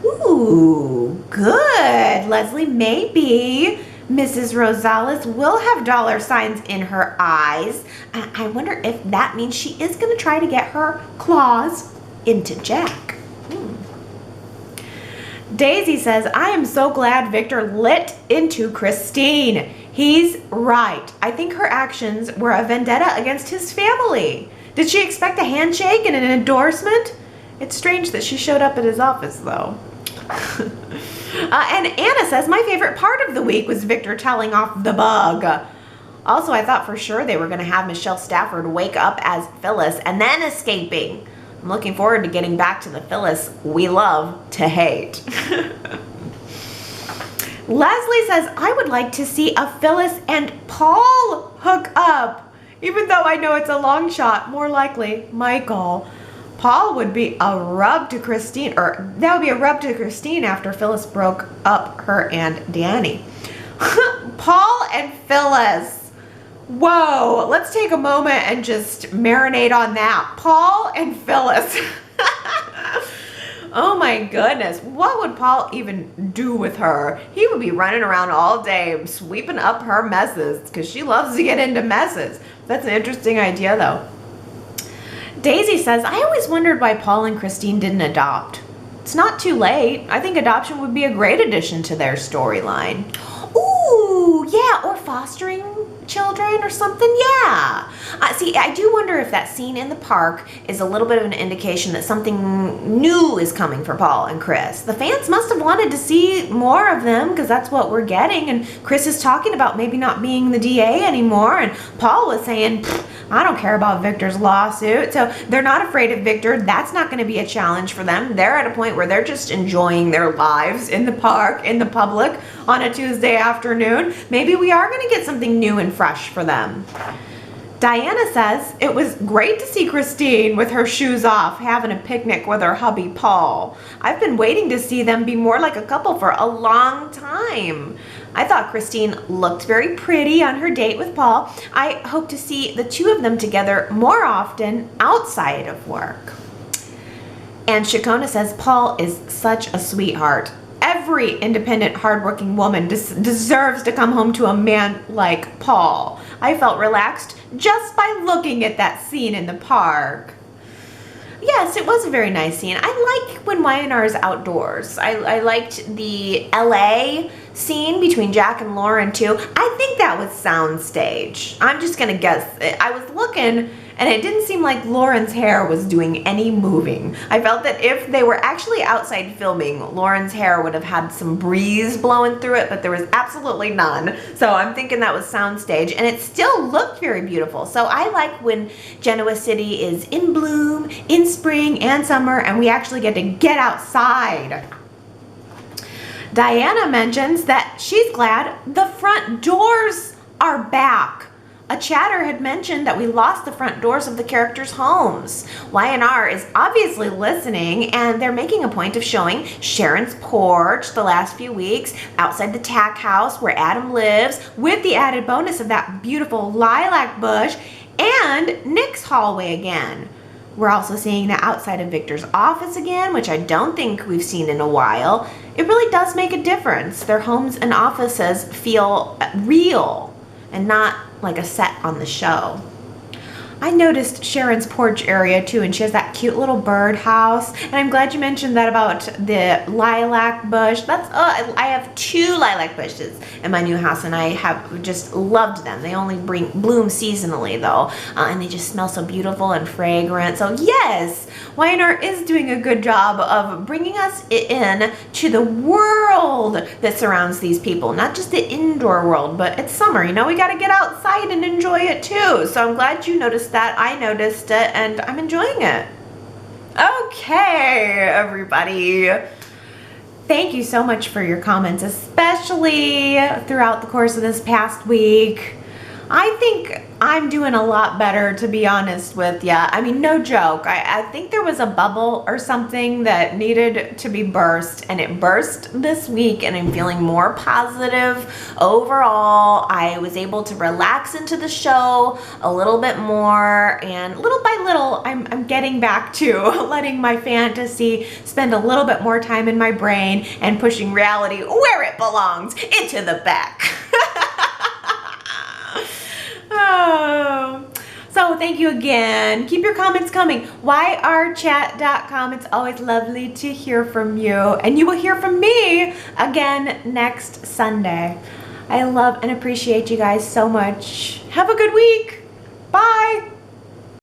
Ooh, good. Leslie, maybe Mrs. Rosales will have dollar signs in her eyes. I wonder if that means she is going to try to get her claws into Jack. Daisy says, I am so glad Victor lit into Christine. He's right. I think her actions were a vendetta against his family. Did she expect a handshake and an endorsement? It's strange that she showed up at his office, though. And Anna says, my favorite part of the week was Victor telling off the bug. Also, I thought for sure they were going to have Michelle Stafford wake up as Phyllis and then escaping. I'm looking forward to getting back to the Phyllis we love to hate. Leslie says, I would like to see a Phyllis and Paul hook up. Even though I know it's a long shot, more likely Michael. Paul would be a rub to Christine, or that would be a rub to Christine after Phyllis broke up her and Danny. Paul and Phyllis. Whoa, let's take a moment and just marinate on that. Paul and Phyllis. Oh my goodness. What would Paul even do with her? He would be running around all day sweeping up her messes because she loves to get into messes. That's an interesting idea though. Daisy says, I always wondered why Paul and Christine didn't adopt. It's not too late. I think adoption would be a great addition to their storyline. Ooh, yeah, or fostering children or something, yeah. See, I do wonder if that scene in the park is a little bit of an indication that something new is coming for Paul and Chris. The fans must have wanted to see more of them because that's what we're getting, and Chris is talking about maybe not being the DA anymore, and Paul was saying, I don't care about Victor's lawsuit, so they're not afraid of Victor. That's not going to be a challenge for them. They're at a point where they're just enjoying their lives in the park, in the public, on a Tuesday afternoon. Maybe we are going to get something new and fresh for them. Diana says, it was great to see Christine with her shoes off having a picnic with her hubby Paul. I've been waiting to see them be more like a couple for a long time. I thought Christine looked very pretty on her date with Paul. I hope to see the two of them together more often outside of work. And Shakona says, Paul is such a sweetheart. Every independent, hardworking woman deserves to come home to a man like Paul. I felt relaxed just by looking at that scene in the park. Yes, it was a very nice scene. I like when Y&R is outdoors. I liked the LA scene between Jack and Lauren too. I think that was soundstage. I'm just gonna guess. I was looking and it didn't seem like Lauren's hair was doing any moving. I felt that if they were actually outside filming, Lauren's hair would have had some breeze blowing through it, but there was absolutely none. So I'm thinking that was soundstage, and it still looked very beautiful. So I like when Genoa City is in bloom, in spring and summer, and we actually get to get outside. Diana mentions that she's glad the front doors are back. A chatter had mentioned that we lost the front doors of the characters' homes. Y&R is obviously listening, and they're making a point of showing Sharon's porch the last few weeks, outside the tack house where Adam lives, with the added bonus of that beautiful lilac bush, and Nick's hallway again. We're also seeing the outside of Victor's office again, which I don't think we've seen in a while. It really does make a difference. Their homes and offices feel real and not like a set on the show. I noticed Sharon's porch area too, and she has that cute little bird house. And I'm glad you mentioned that about the lilac bush. That's I have 2 lilac bushes in my new house, and I have just loved them. They only bloom seasonally though, and they just smell so beautiful and fragrant. So yes, Y&R is doing a good job of bringing us in to the world that surrounds these people, not just the indoor world, but it's summer. You know, we got to get outside and enjoy it too. So I'm glad you noticed that. I noticed it, and I'm enjoying it. Okay, everybody. Thank you so much for your comments, especially throughout the course of this past week. I think I'm doing a lot better, to be honest with ya. I mean, no joke. I think there was a bubble or something that needed to be burst, and it burst this week, and I'm feeling more positive overall. I was able to relax into the show a little bit more, and little by little, I'm getting back to letting my fantasy spend a little bit more time in my brain and pushing reality where it belongs, into the back. Oh. So thank you again. Keep your comments coming. yrchat.com. It's always lovely to hear from you. And you will hear from me again next Sunday. I love and appreciate you guys so much. Have a good week. Bye.